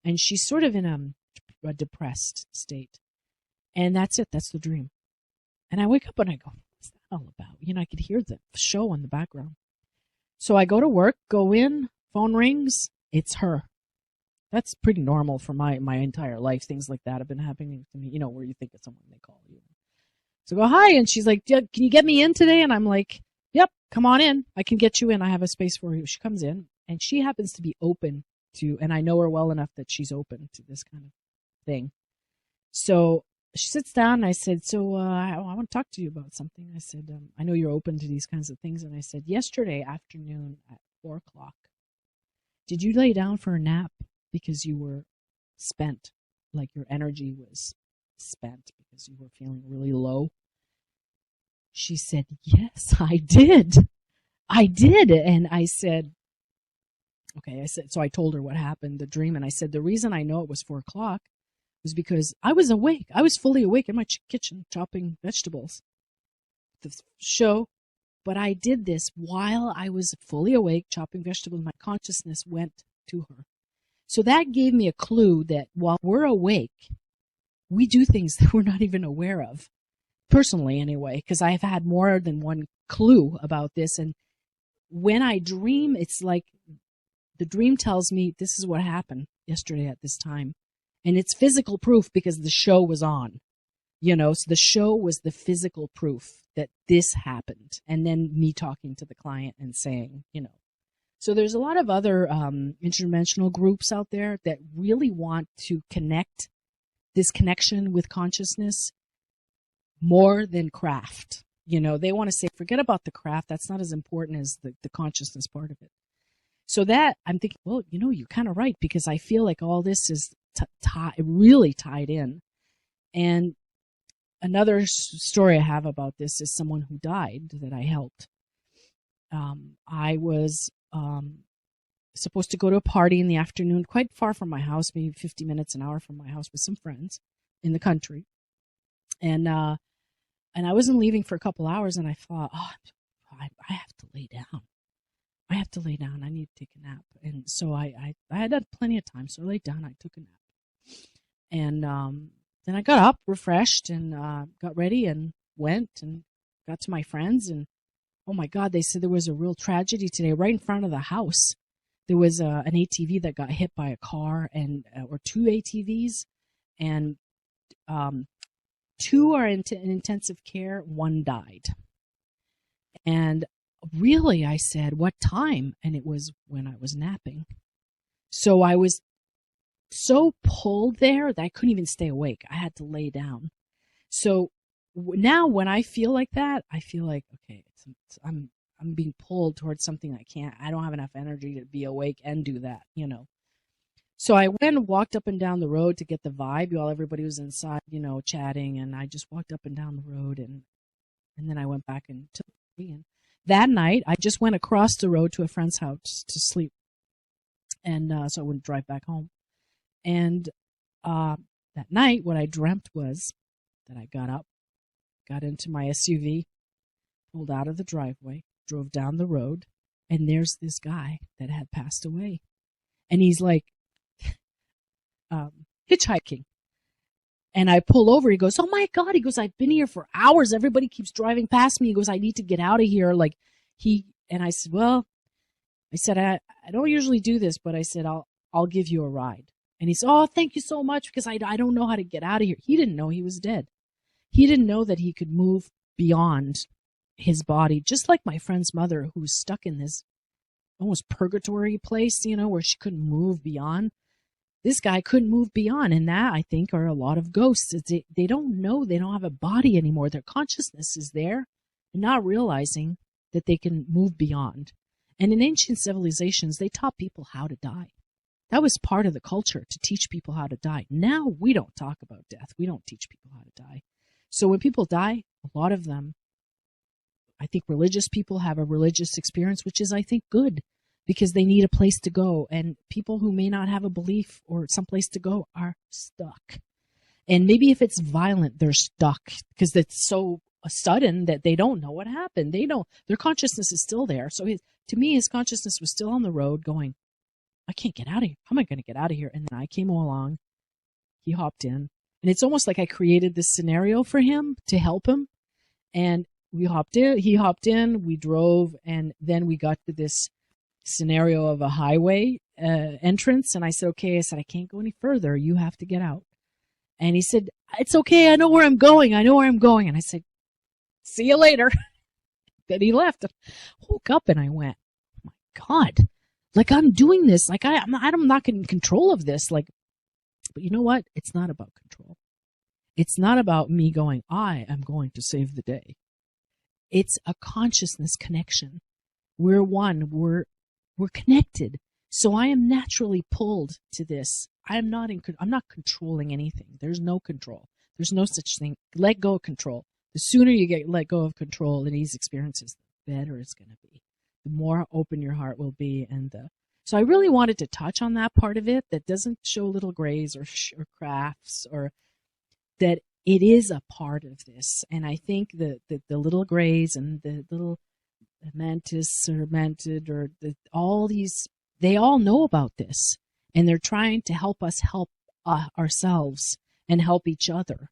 And she's sort of in a depressed state. And that's it. That's the dream. And I wake up and I go, what's that all about? I could hear the show in the background. So I go to work, go in, phone rings. It's her. That's pretty normal for my entire life. Things like that have been happening to me, where you think of someone, they call you. So I go, hi. And she's like, yeah, can you get me in today? And I'm like, yep, come on in. I can get you in. I have a space for you. She comes in, and she happens to be open to, and I know her well enough that she's open to this kind of thing. So she sits down, and I said, so I want to talk to you about something. I said, I know you're open to these kinds of things. And I said, yesterday afternoon at 4 o'clock, did you lay down for a nap because you were spent, like your energy was spent because you were feeling really low? She said, yes, I did. And I said, okay, so I told her what happened, the dream. And I said, the reason I know it was 4 o'clock was because I was awake. I was fully awake in my kitchen chopping vegetables. The show, but I did this while I was fully awake chopping vegetables. My consciousness went to her. So that gave me a clue that while we're awake, we do things that we're not even aware of. Personally, anyway, because I've had more than one clue about this. And when I dream, it's like the dream tells me this is what happened yesterday at this time. And it's physical proof because the show was on, so the show was the physical proof that this happened. And then me talking to the client and saying, So there's a lot of other interdimensional groups out there that really want to connect this connection with consciousness more than craft. They want to say, forget about the craft. That's not as important as the consciousness part of it. So that I'm thinking, well, you're kind of right, because I feel like all this is really tied in. And another story I have about this is someone who died that I helped. I was supposed to go to a party in the afternoon, quite far from my house, maybe 50 minutes, an hour from my house, with some friends in the country. And I wasn't leaving for a couple hours, and I thought, I have to lay down. I have to lay down. I need to take a nap. And so I had plenty of time, so I laid down. I took a nap. And then I got up, refreshed, and got ready and went and got to my friends. And, oh, my God, they said there was a real tragedy today right in front of the house. There was an ATV that got hit by a car, or two ATVs, and 2 are in intensive care. 1 died. And really? I said, what time? And it was when I was napping. So I was so pulled there that I couldn't even stay awake. I had to lay down. So now when I feel like that, I feel like, okay, I'm being pulled towards something I don't have enough energy to be awake and do that, you know. So I went and walked up and down the road to get the vibe while everybody was inside, you know, chatting, and I just walked up and down the road, and then I went back and took it. And that night I just went across the road to a friend's house to sleep, and so I wouldn't drive back home. And that night what I dreamt was that I got up, got into my SUV, pulled out of the driveway, drove down the road, and there's this guy that had passed away. And he's like hitchhiking. And I pull over. He goes, oh my God. He goes, I've been here for hours. Everybody keeps driving past me. He goes, I need to get out of here. And I said, well, I don't usually do this, but I said, I'll give you a ride. And he said, oh, thank you so much, because I don't know how to get out of here. He didn't know he was dead. He didn't know that he could move beyond his body, just like my friend's mother, who was stuck in this almost purgatory place, you know, where she couldn't move beyond. This guy couldn't move beyond, and that, I think, are a lot of ghosts. They don't know they don't have a body anymore. Their consciousness is there, and not realizing that they can move beyond. And in ancient civilizations, they taught people how to die. That was part of the culture, to teach people how to die. Now we don't talk about death. We don't teach people how to die. So when people die, a lot of them, I think religious people have a religious experience, which is, I think, good, because they need a place to go. And people who may not have a belief or some place to go are stuck. And maybe if it's violent, they're stuck because it's so sudden that they don't know what happened. Their consciousness is still there. So to me, his consciousness was still on the road going, I can't get out of here. How am I going to get out of here? And then I came along. He hopped in. And it's almost like I created this scenario for him to help him. And we hopped in. He hopped in. We drove. And then we got to this scenario of a highway entrance. And I said, okay. I said, I can't go any further. You have to get out. And he said, it's okay. I know where I'm going. And I said, see you later. Then he left. I woke up and I went, oh my God. Like, I'm doing this. Like, I'm not in control of this. Like, but you know what? It's not about control. It's not about me going, I am going to save the day. It's a consciousness connection. We're one. We're connected. So I am naturally pulled to this. I'm not controlling anything. There's no control. There's no such thing. Let go of control. The sooner you get let go of control in these experiences, the better it's going to be. The more open your heart will be. So I really wanted to touch on that part of it that doesn't show little grays or crafts, or that it is a part of this. And I think the little grays and the little mantis or mantid or all these, they all know about this. And they're trying to help us help ourselves and help each other.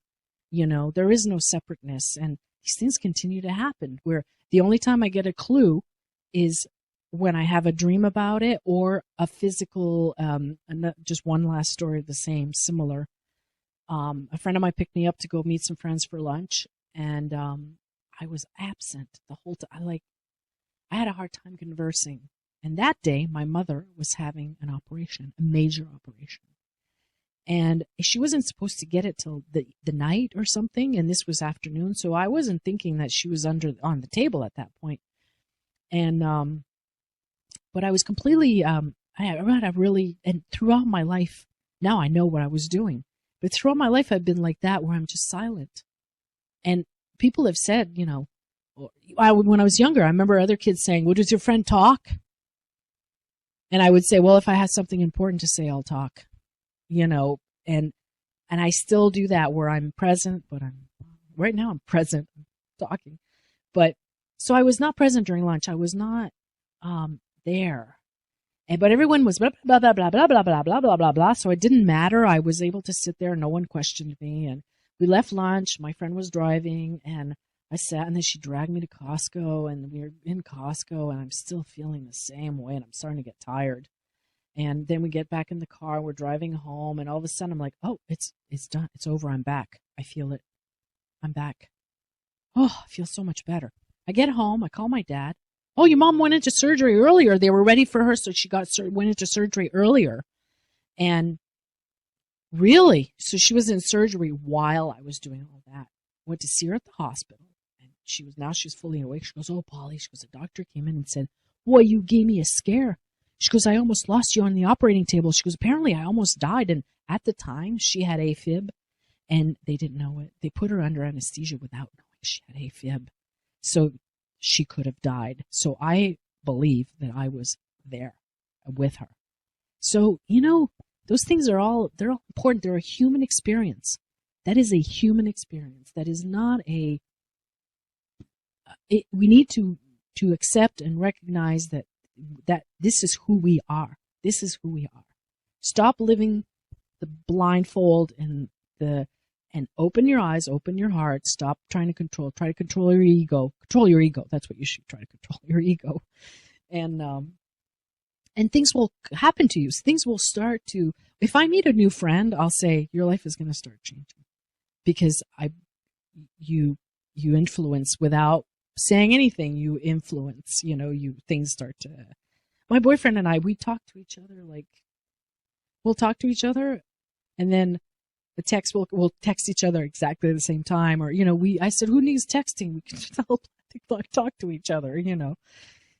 You know, there is no separateness. And these things continue to happen, where the only time I get a clue is when I have a dream about it, or a physical, just one last story of the same, similar. A friend of mine picked me up to go meet some friends for lunch, and I was absent the whole time. I had a hard time conversing. And that day, my mother was having an operation, a major operation. And she wasn't supposed to get it till the night or something, and this was afternoon, so I wasn't thinking that she was on the table at that point. And but I was completely and throughout my life, now I know what I was doing, but throughout my life I've been like that, where I'm just silent. And people have said, you know, when I was younger, I remember other kids saying, well, does your friend talk? And I would say, well, if I have something important to say, I'll talk, you know, and I still do that, where I'm present, but right now I'm present, I'm talking. But so I was not present during lunch. I was not there. But everyone was blah, blah, blah, blah, blah, blah, blah, blah, blah, blah, blah. So it didn't matter. I was able to sit there. No one questioned me. And we left lunch. My friend was driving, and I sat, and then she dragged me to Costco, and we were in Costco, and I'm still feeling the same way, and I'm starting to get tired. And then we get back in the car, we're driving home, and all of a sudden I'm like, oh, it's done. It's over. I'm back. I feel it. I'm back. Oh, I feel so much better. I get home. I call my dad. Oh, your mom went into surgery earlier. They were ready for her, so she went into surgery earlier. And really, so she was in surgery while I was doing all that. Went to see her at the hospital, and she was fully awake. She goes, "Oh, Polly," she goes, "a doctor came in and said, 'Boy, you gave me a scare.' She goes, 'I almost lost you on the operating table.' She goes, 'Apparently I almost died.'" And at the time, she had AFib, and they didn't know it. They put her under anesthesia without knowing she had AFib. So she could have died. So I believe that I was there with her. So, those things they're all important. They're a human experience. That is a human experience. That is not we need to accept and recognize that this is who we are. This is who we are. Stop living the blindfold and open your eyes, open your heart. Stop trying to control. Try to control your ego. Control your ego. That's what you should try to control, your ego. And things will happen to you. Things will start to. If I meet a new friend, I'll say your life is going to start changing because you influence without saying anything. You influence. Things start to. My boyfriend and I, we talk to each other we'll talk to each other, and then the text we'll text each other exactly at the same time, or I said, who needs texting? We can talk to each other,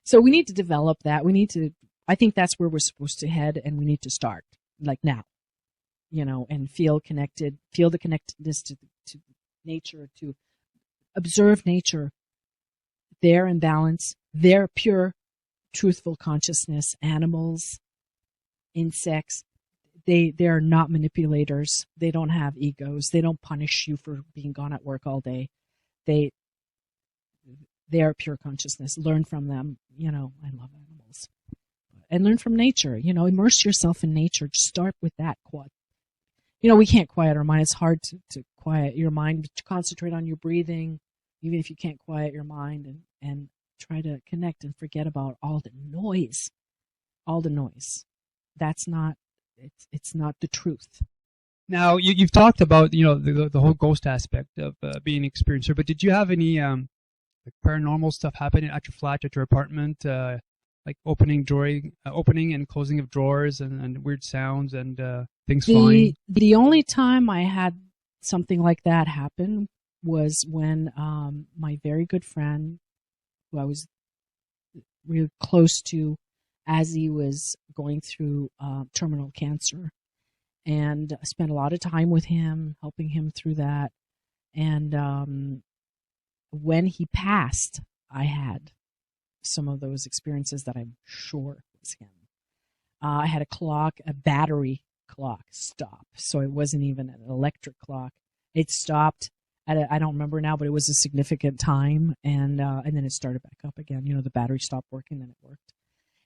So we need to develop that. I think that's where we're supposed to head, and we need to start now, and feel connected, feel the connectedness to nature, to observe nature, their imbalance, their pure, truthful consciousness, animals, insects. They are not manipulators. They don't have egos. They don't punish you for being gone at work all day. They are pure consciousness. Learn from them. I love animals. And learn from nature. Immerse yourself in nature. Just start with that. We can't quiet our mind. It's hard to quiet your mind, but to concentrate on your breathing, even if you can't quiet your mind, and try to connect and forget about all the noise. All the noise. That's not. It's not the truth. Now, you've talked about the whole ghost aspect of being an experiencer, but did you have any paranormal stuff happening at your flat, at your apartment, like opening and closing of drawers and weird sounds and things flying? The only time I had something like that happen was when my very good friend, who I was real close to, as he was going through terminal cancer, and I spent a lot of time with him, helping him through that. And when he passed, I had some of those experiences that I'm sure was him. I had a battery clock stop, so it wasn't even an electric clock. It stopped at I don't remember now, but it was a significant time, and then it started back up again. The battery stopped working, then it worked.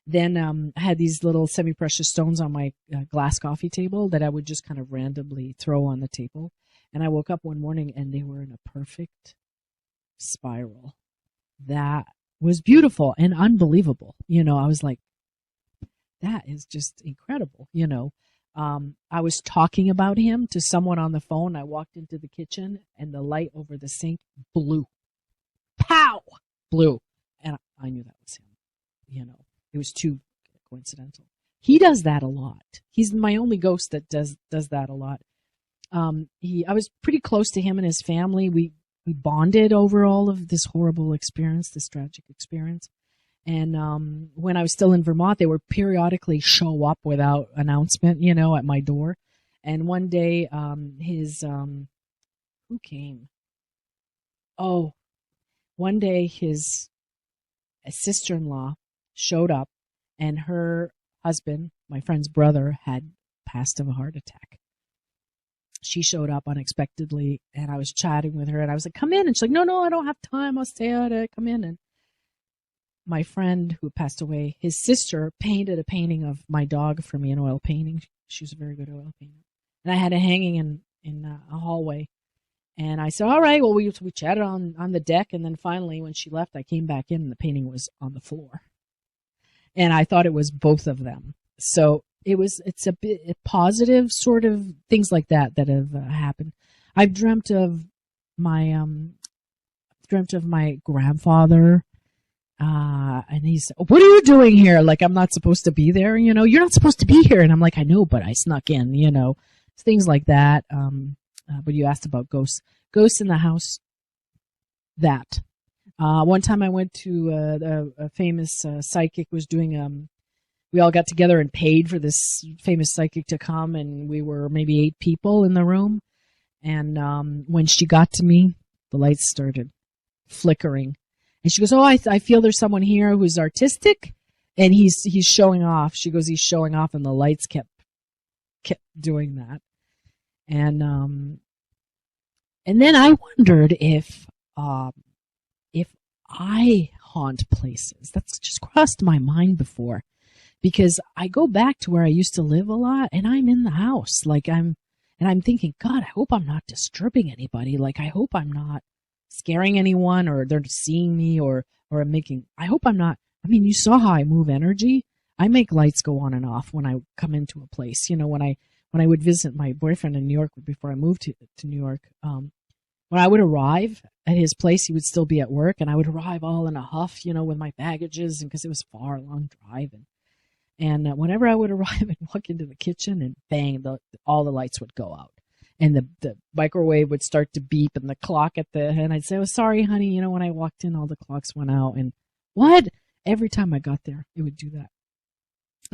Then I had these little semi-precious stones on my glass coffee table that I would just kind of randomly throw on the table. And I woke up one morning and they were in a perfect spiral. That was beautiful and unbelievable. I was like, that is just incredible. I was talking about him to someone on the phone. I walked into the kitchen and the light over the sink blew. Pow! Blew. And I knew that was him. It was too coincidental. He does that a lot. He's my only ghost that does that a lot. I was pretty close to him and his family. We bonded over all of this horrible experience, this tragic experience. And when I was still in Vermont, they would periodically show up without announcement, at my door. And one day, who came? Oh, one day his sister-in-law showed up, and her husband, my friend's brother, had passed of a heart attack. She showed up unexpectedly, and I was chatting with her, and I was like, come in. And she's like, no, I don't have time. I'll stay out. Come in. And my friend who passed away, his sister painted a painting of my dog for me, an oil painting. She was a very good oil painter. And I had it hanging in a hallway. And I said, all right, well, we chatted on the deck. And then finally, when she left, I came back in, and the painting was on the floor. And I thought it was both of them. So it's a bit positive sort of things like that have happened. I've dreamt of my grandfather And he's, what are you doing here? Like, I'm not supposed to be there, you know, you're not supposed to be here. And I'm like, I know, but I snuck in, you know, things like that. But you asked about ghosts. Ghosts in the house, that. One time I went to a famous psychic was doing, we all got together and paid for this famous psychic to come, and we were maybe 8 people in the room. And when she got to me, the lights started flickering. And she goes, oh, I feel there's someone here who's artistic, and he's showing off. She goes, he's showing off, and the lights kept doing that. And then I wondered if I haunt places. That's just crossed my mind before, because I go back to where I used to live a lot, and I'm in the house, like I'm thinking, God, I hope I'm not disturbing anybody. Like, I hope I'm not scaring anyone, or they're seeing me, or I'm making, I hope I'm not, I mean, you saw how I move energy. I make lights go on and off when I come into a place. You know, when I would visit my boyfriend in New York before I moved to New York, when I would arrive at his place, he would still be at work, and I would arrive all in a huff, you know, with my baggages, and because it was far, a long drive, and whenever I would arrive and walk into the kitchen, and bang, all the lights would go out, and the microwave would start to beep, and the clock and I'd say, oh, sorry, honey, you know, when I walked in, all the clocks went out, and what? Every time I got there, it would do that.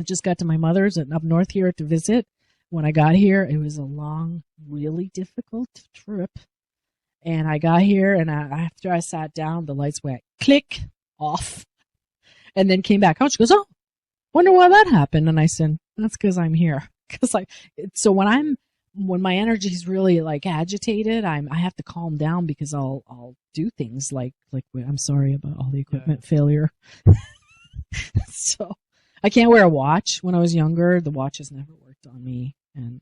I just got to my mother's up north here to visit. When I got here, it was a long, really difficult trip. And I got here, and after I sat down, the lights went click off, and then came back on. She goes, oh, wonder why that happened. And I said, that's because I'm here. So when my energy is really like agitated, I have to calm down, because I'll do things like I'm sorry about all the equipment failure. So I can't wear a watch. When I was younger, the watches never worked on me, and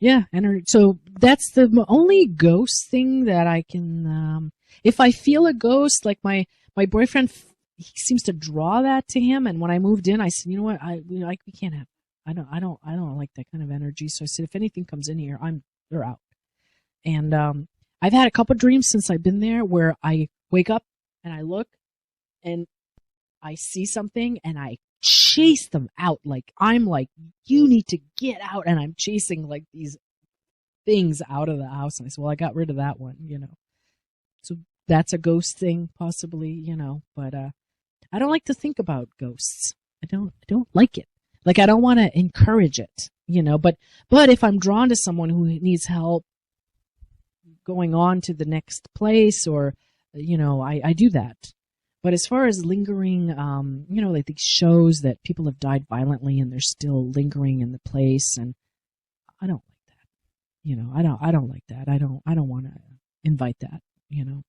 yeah, so that's the only ghost thing that I can, if I feel a ghost, like my boyfriend, he seems to draw that to him. And when I moved in, I said, you know what, we can't have, I don't like that kind of energy. So I said, if anything comes in here, they're out. And, I've had a couple dreams since I've been there where I wake up and I look and I see something and I chase them out. Like, I'm like, you need to get out. And I'm chasing like these things out of the house. And I said, well, I got rid of that one, you know. So that's a ghost thing, possibly, you know, but, I don't like to think about ghosts. I don't like it. Like, I don't want to encourage it, you know, but if I'm drawn to someone who needs help going on to the next place, or, you know, I do that. But as far as lingering, you know, like these shows that people have died violently and they're still lingering in the place, and I don't like that. You know, I don't like that. I don't want to invite that, you know.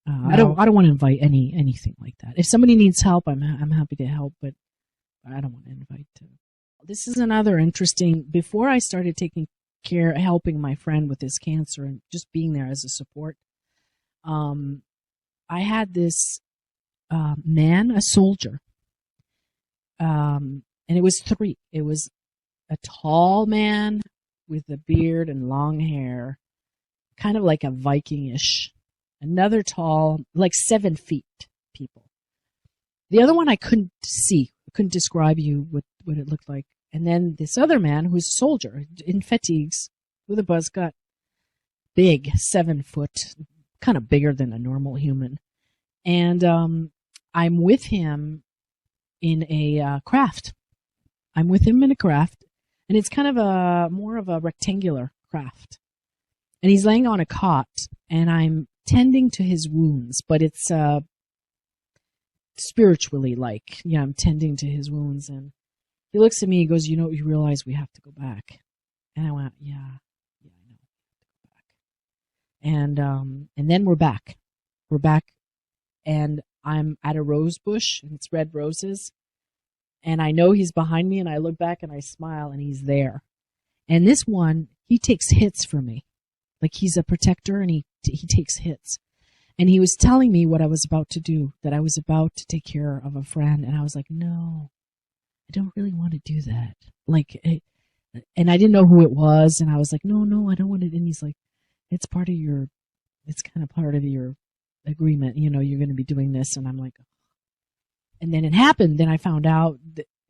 I don't want to invite anything like that. If somebody needs help, I'm happy to help, but I don't want to invite. This is another interesting. Before I started helping my friend with his cancer and just being there as a support, I had this man, a soldier, and it was 3. It was a tall man with a beard and long hair, kind of like a Viking-ish. Another tall, like 7 feet people. The other one I couldn't see. I couldn't describe you what it looked like. And then this other man who's a soldier in fatigues with a buzz cut, big, 7 foot, kind of bigger than a normal human. And I'm with him in a craft. I'm with him in a craft, and it's kind of more of a rectangular craft. And he's laying on a cot, and I'm tending to his wounds, but it's spiritually, like, yeah, I'm tending to his wounds. And he looks at me, he goes, you know, you realize we have to go back. And I went, yeah, I know, we have to go back. And then we're back, and I'm at a rose bush, and it's red roses, and I know he's behind me, and I look back and I smile, and he's there. And this one, he takes hits for me. Like, he's a protector, and he takes hits. And he was telling me what I was about to do, that I was about to take care of a friend. And I was like, no, I don't really want to do that. Like, and I didn't know who it was. And I was like, no, I don't want it. And he's like, it's kind of part of your agreement. You know, you're going to be doing this. And I'm like, and then it happened. Then I found out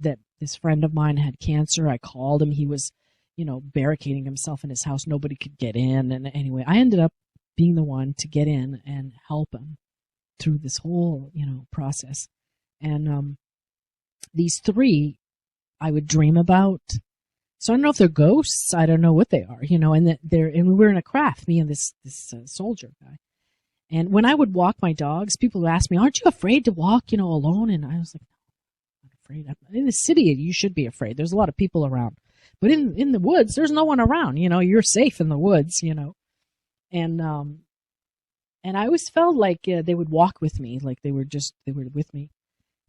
that this friend of mine had cancer. I called him. He was, you know, barricading himself in his house. Nobody could get in. And anyway, I ended up being the one to get in and help him through this whole, you know, process. And these three I would dream about. So I don't know if they're ghosts. I don't know what they are, you know, and and we were in a craft, me and this soldier guy. And when I would walk my dogs, people would ask me, aren't you afraid to walk, you know, alone? And I was like, I'm not afraid. In the city, you should be afraid. There's a lot of people around. But in the woods, there's no one around, you know, you're safe in the woods, you know. And I always felt like they would walk with me, like they were with me.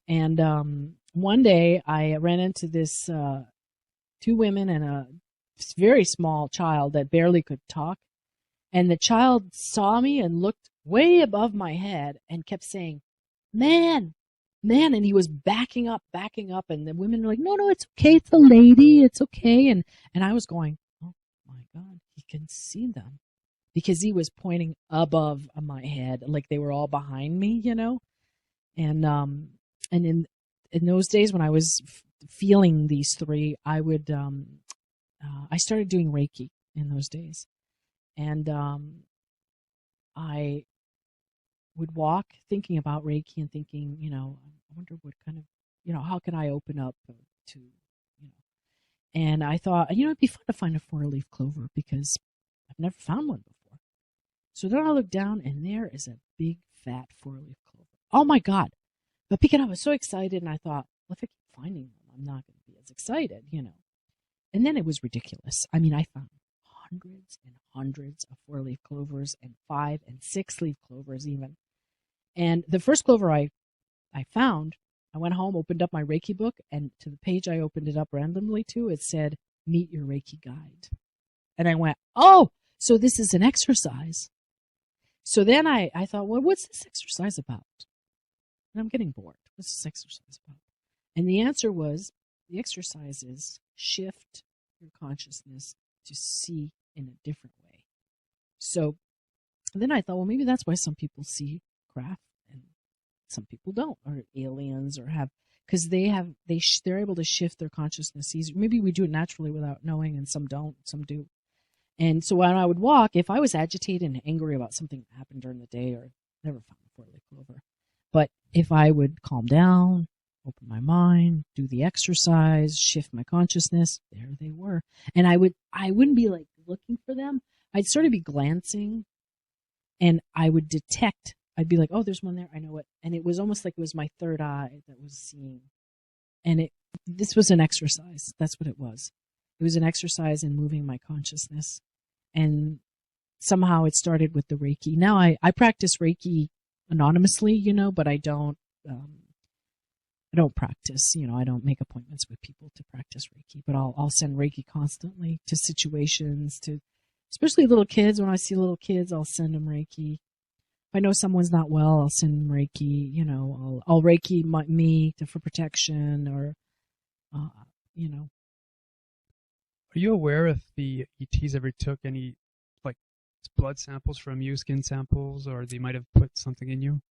And one day I ran into this two women and a very small child that barely could talk. And the child saw me and looked way above my head and kept saying, man, man. And he was backing up. And the women were like, no, it's okay. It's a lady. It's okay. And I was going, oh my God, he can see them, because he was pointing above my head, like they were all behind me, you know? And in those days when I was feeling these three, I would, I started doing Reiki in those days. And I would walk thinking about Reiki and thinking, you know, I wonder what kind of, you know, how can I open up to, you know. And I thought, you know, it'd be fun to find a 4-leaf clover, because I've never found one before. So then I looked down, and there is a big, fat 4-leaf clover. Oh, my God. But because I was so excited, and I thought, well, if I keep finding them, I'm not going to be as excited, you know. And then it was ridiculous. I mean, I found hundreds and hundreds of 4-leaf clovers, and 5- and 6-leaf clovers even. And the first clover I found, I went home, opened up my Reiki book, and to the page I opened it up randomly to, it said, meet your Reiki guide. And I went, oh, so this is an exercise. So then I thought, well, what's this exercise about? And I'm getting bored. What's this exercise about? And the answer was, the exercise is shift your consciousness to see in a different way. So then I thought, well, maybe that's why some people see craft and some people don't, or aliens, or have, because they're able to shift their consciousness easier. Maybe we do it naturally without knowing, and some don't, some do. And so when I would walk, if I was agitated and angry about something that happened during the day, or never found a 4-leaf clover, but if I would calm down, open my mind, do the exercise, shift my consciousness, there they were. And I wouldn't be like looking for them. I'd sort of be glancing, and I would detect. I'd be like, oh, there's one there. I know it. And it was almost like it was my third eye that was seeing. And this was an exercise. That's what it was. It was an exercise in moving my consciousness. And somehow it started with the Reiki. Now I practice Reiki anonymously, you know, but I don't practice, you know, I don't make appointments with people to practice Reiki, but I'll send Reiki constantly to situations, to especially little kids. When I see little kids, I'll send them Reiki. If I know someone's not well, I'll send them Reiki, you know, I'll Reiki me for protection, or, you know. Are you aware if the ETs ever took any, like, blood samples from you, skin samples, or they might have put something in you?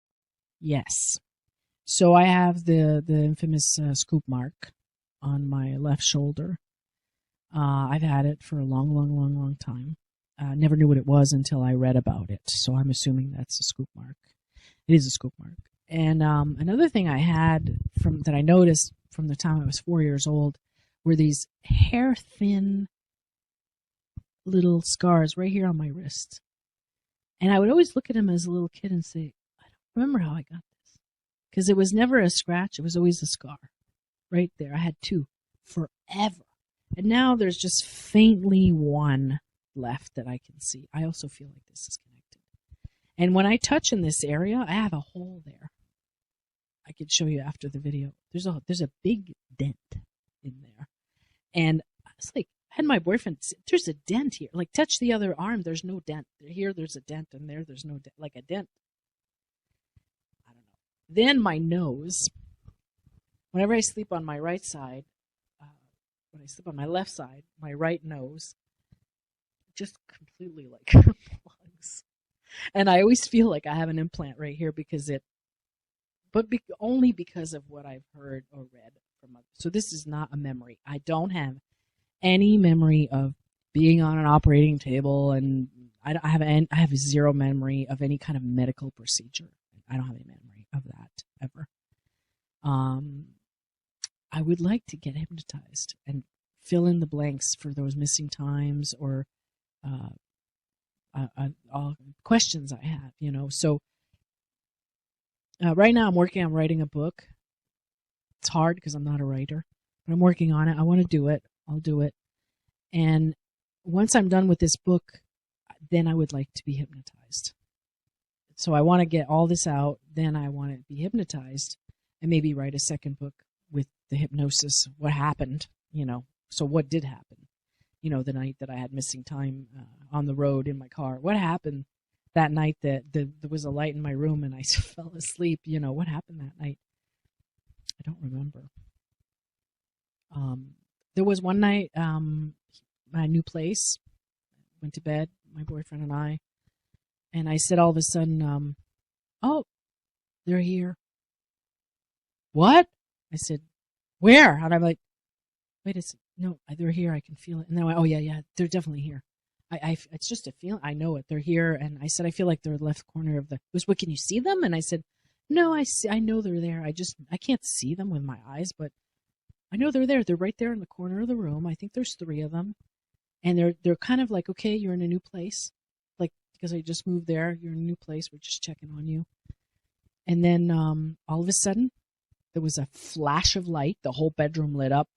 Yes. So I have the infamous scoop mark on my left shoulder. I've had it for a long time. Never knew what it was until I read about it. So I'm assuming that's a scoop mark. It is a scoop mark. And another thing I had that I noticed from the time I was 4 years old were these hair-thin little scars right here on my wrist. And I would always look at them as a little kid and say, I don't remember how I got this. Because it was never a scratch. It was always a scar right there. I had 2 forever. And now there's just faintly 1 left that I can see. I also feel like this is connected. And when I touch in this area, I have a hole there. I could show you after the video. There's a big dent in there. And I was like, I had my boyfriend say, there's a dent here. Like, touch the other arm, there's no dent. Here, there's a dent, and there's no dent. Like a dent. I don't know. Then my nose. Whenever I sleep on my right side, when I sleep on my left side, my right nose just completely like plugs. And I always feel like I have an implant right here because only because of what I've heard or read from others. So this is not a memory. I don't have any memory of being on an operating table, and I have zero memory of any kind of medical procedure. I don't have any memory of that ever. I would like to get hypnotized and fill in the blanks for those missing times or all questions I have, So right now I'm working on writing a book. It's hard because I'm not a writer, but I'm working on it. I want to do it. I'll do it. And once I'm done with this book, then I would like to be hypnotized. So I want to get all this out. Then I want to be hypnotized and maybe write a second book with the hypnosis. What happened, So what did happen? The night that I had missing time on the road in my car. What happened that night that there was a light in my room and I fell asleep? What happened that night? I don't remember. There was one night, my new place, went to bed, my boyfriend and I said all of a sudden, oh, they're here. What? I said, where? And I'm like, wait a second. No, they're here. I can feel it. And then I went, oh, yeah, they're definitely here. It's just a feeling. I know it. They're here. And I said, I feel like they're the left corner of what, can you see them? And I said, no, I know they're there. I can't see them with my eyes, but I know they're there. They're right there in the corner of the room. I think there's 3 of them. And they're kind of like, okay, you're in a new place. Like, because I just moved there. You're in a new place. We're just checking on you. And then all of a sudden, there was a flash of light. The whole bedroom lit up.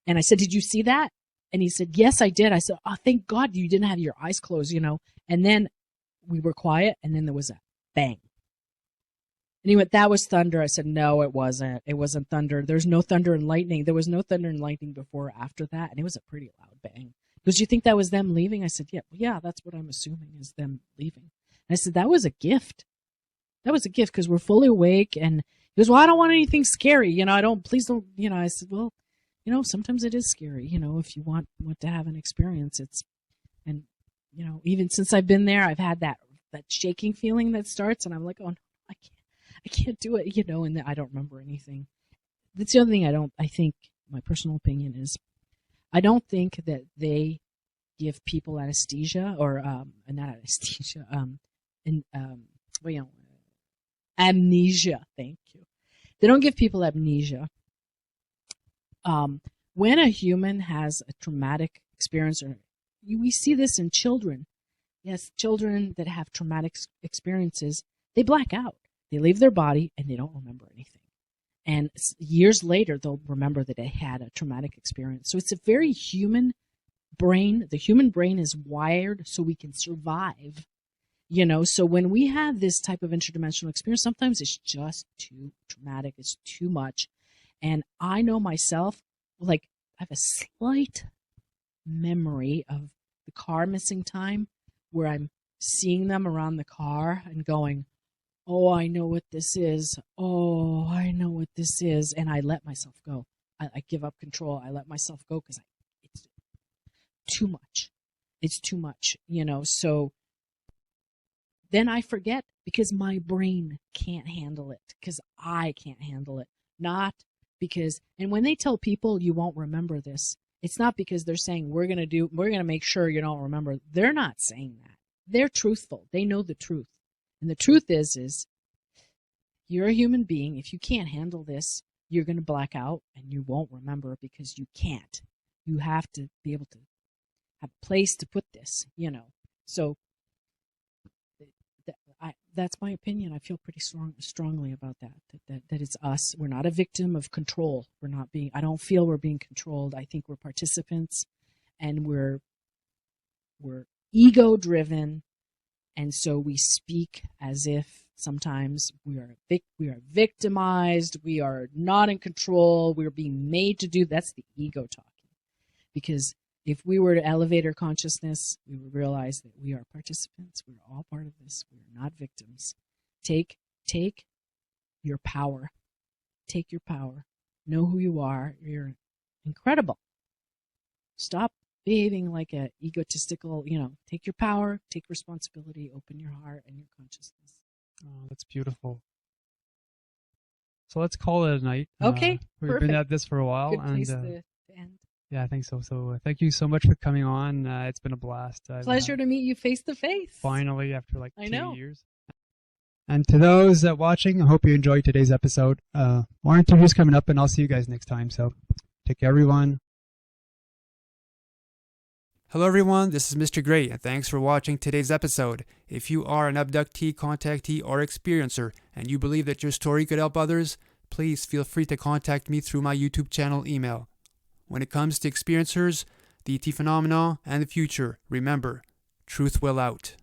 And I said, did you see that? And he said, yes, I did. I said, oh, thank God you didn't have your eyes closed, And then we were quiet, and then there was a bang. And he went, that was thunder. I said, no, it wasn't. It wasn't thunder. There's no thunder and lightning. There was no thunder and lightning before or after that, and it was a pretty loud bang. Because you think that was them leaving? I said, yeah, that's what I'm assuming is them leaving. And I said, that was a gift. That was a gift because we're fully awake. And he goes, well, I don't want anything scary. Please don't, I said, well, sometimes it is scary, if you want to have an experience. Even since I've been there, I've had that shaking feeling that starts, and I'm like, oh, no, I can't do it, and I don't remember anything. That's the other thing I think my personal opinion is, I don't think that they give people anesthesia or, not anesthesia, amnesia. Thank you. They don't give people amnesia. When a human has a traumatic experience, we see this in children. Yes, children that have traumatic experiences, they black out. They leave their body and they don't remember anything. And years later, they'll remember that they had a traumatic experience. So it's a very human brain. The human brain is wired so we can survive. So when we have this type of interdimensional experience, sometimes it's just too traumatic. It's too much. And I know myself, like, I have a slight memory of the car missing time where I'm seeing them around the car and going, oh, I know what this is. Oh, I know what this is. And I let myself go. I give up control. I let myself go because it's too much. It's too much, So then I forget because my brain can't handle it, because I can't handle it. Not because, and when they tell people you won't remember this, it's not because they're saying we're going to make sure you don't remember. They're not saying that. They're truthful. They know the truth. And the truth is you're a human being. If you can't handle this, you're going to black out and you won't remember because you can't. You have to be able to have a place to put this, So that's my opinion. I feel pretty strongly about that it's us. We're not a victim of control. I don't feel we're being controlled. I think we're participants, and we're ego driven. And so we speak as if sometimes we are victimized. We are not in control. We're being made to do. That's the ego talking. Because if we were to elevate our consciousness, we would realize that we are participants. We're all part of this. We're not victims. Take your power. Take your power. Know who you are. You're incredible. Stop behaving like a egotistical, take your power, take responsibility, open your heart and your consciousness. Oh, that's beautiful. So let's call it a night. Okay, we've perfect. been at this for a while. Good place and, to end. Yeah, I think so. So thank you so much for coming on. It's been a blast. Pleasure to meet you face to face. Finally, after like I 2 know. years. And to those watching, I hope you enjoyed today's episode. More interviews coming up, and I'll see you guys next time. So take care, everyone. Hello, everyone. This is Mr. Gray, and thanks for watching today's episode. If you are an abductee, contactee, or experiencer, and you believe that your story could help others, please feel free to contact me through my YouTube channel email. When it comes to experiencers, the ET phenomena, and the future, remember, truth will out.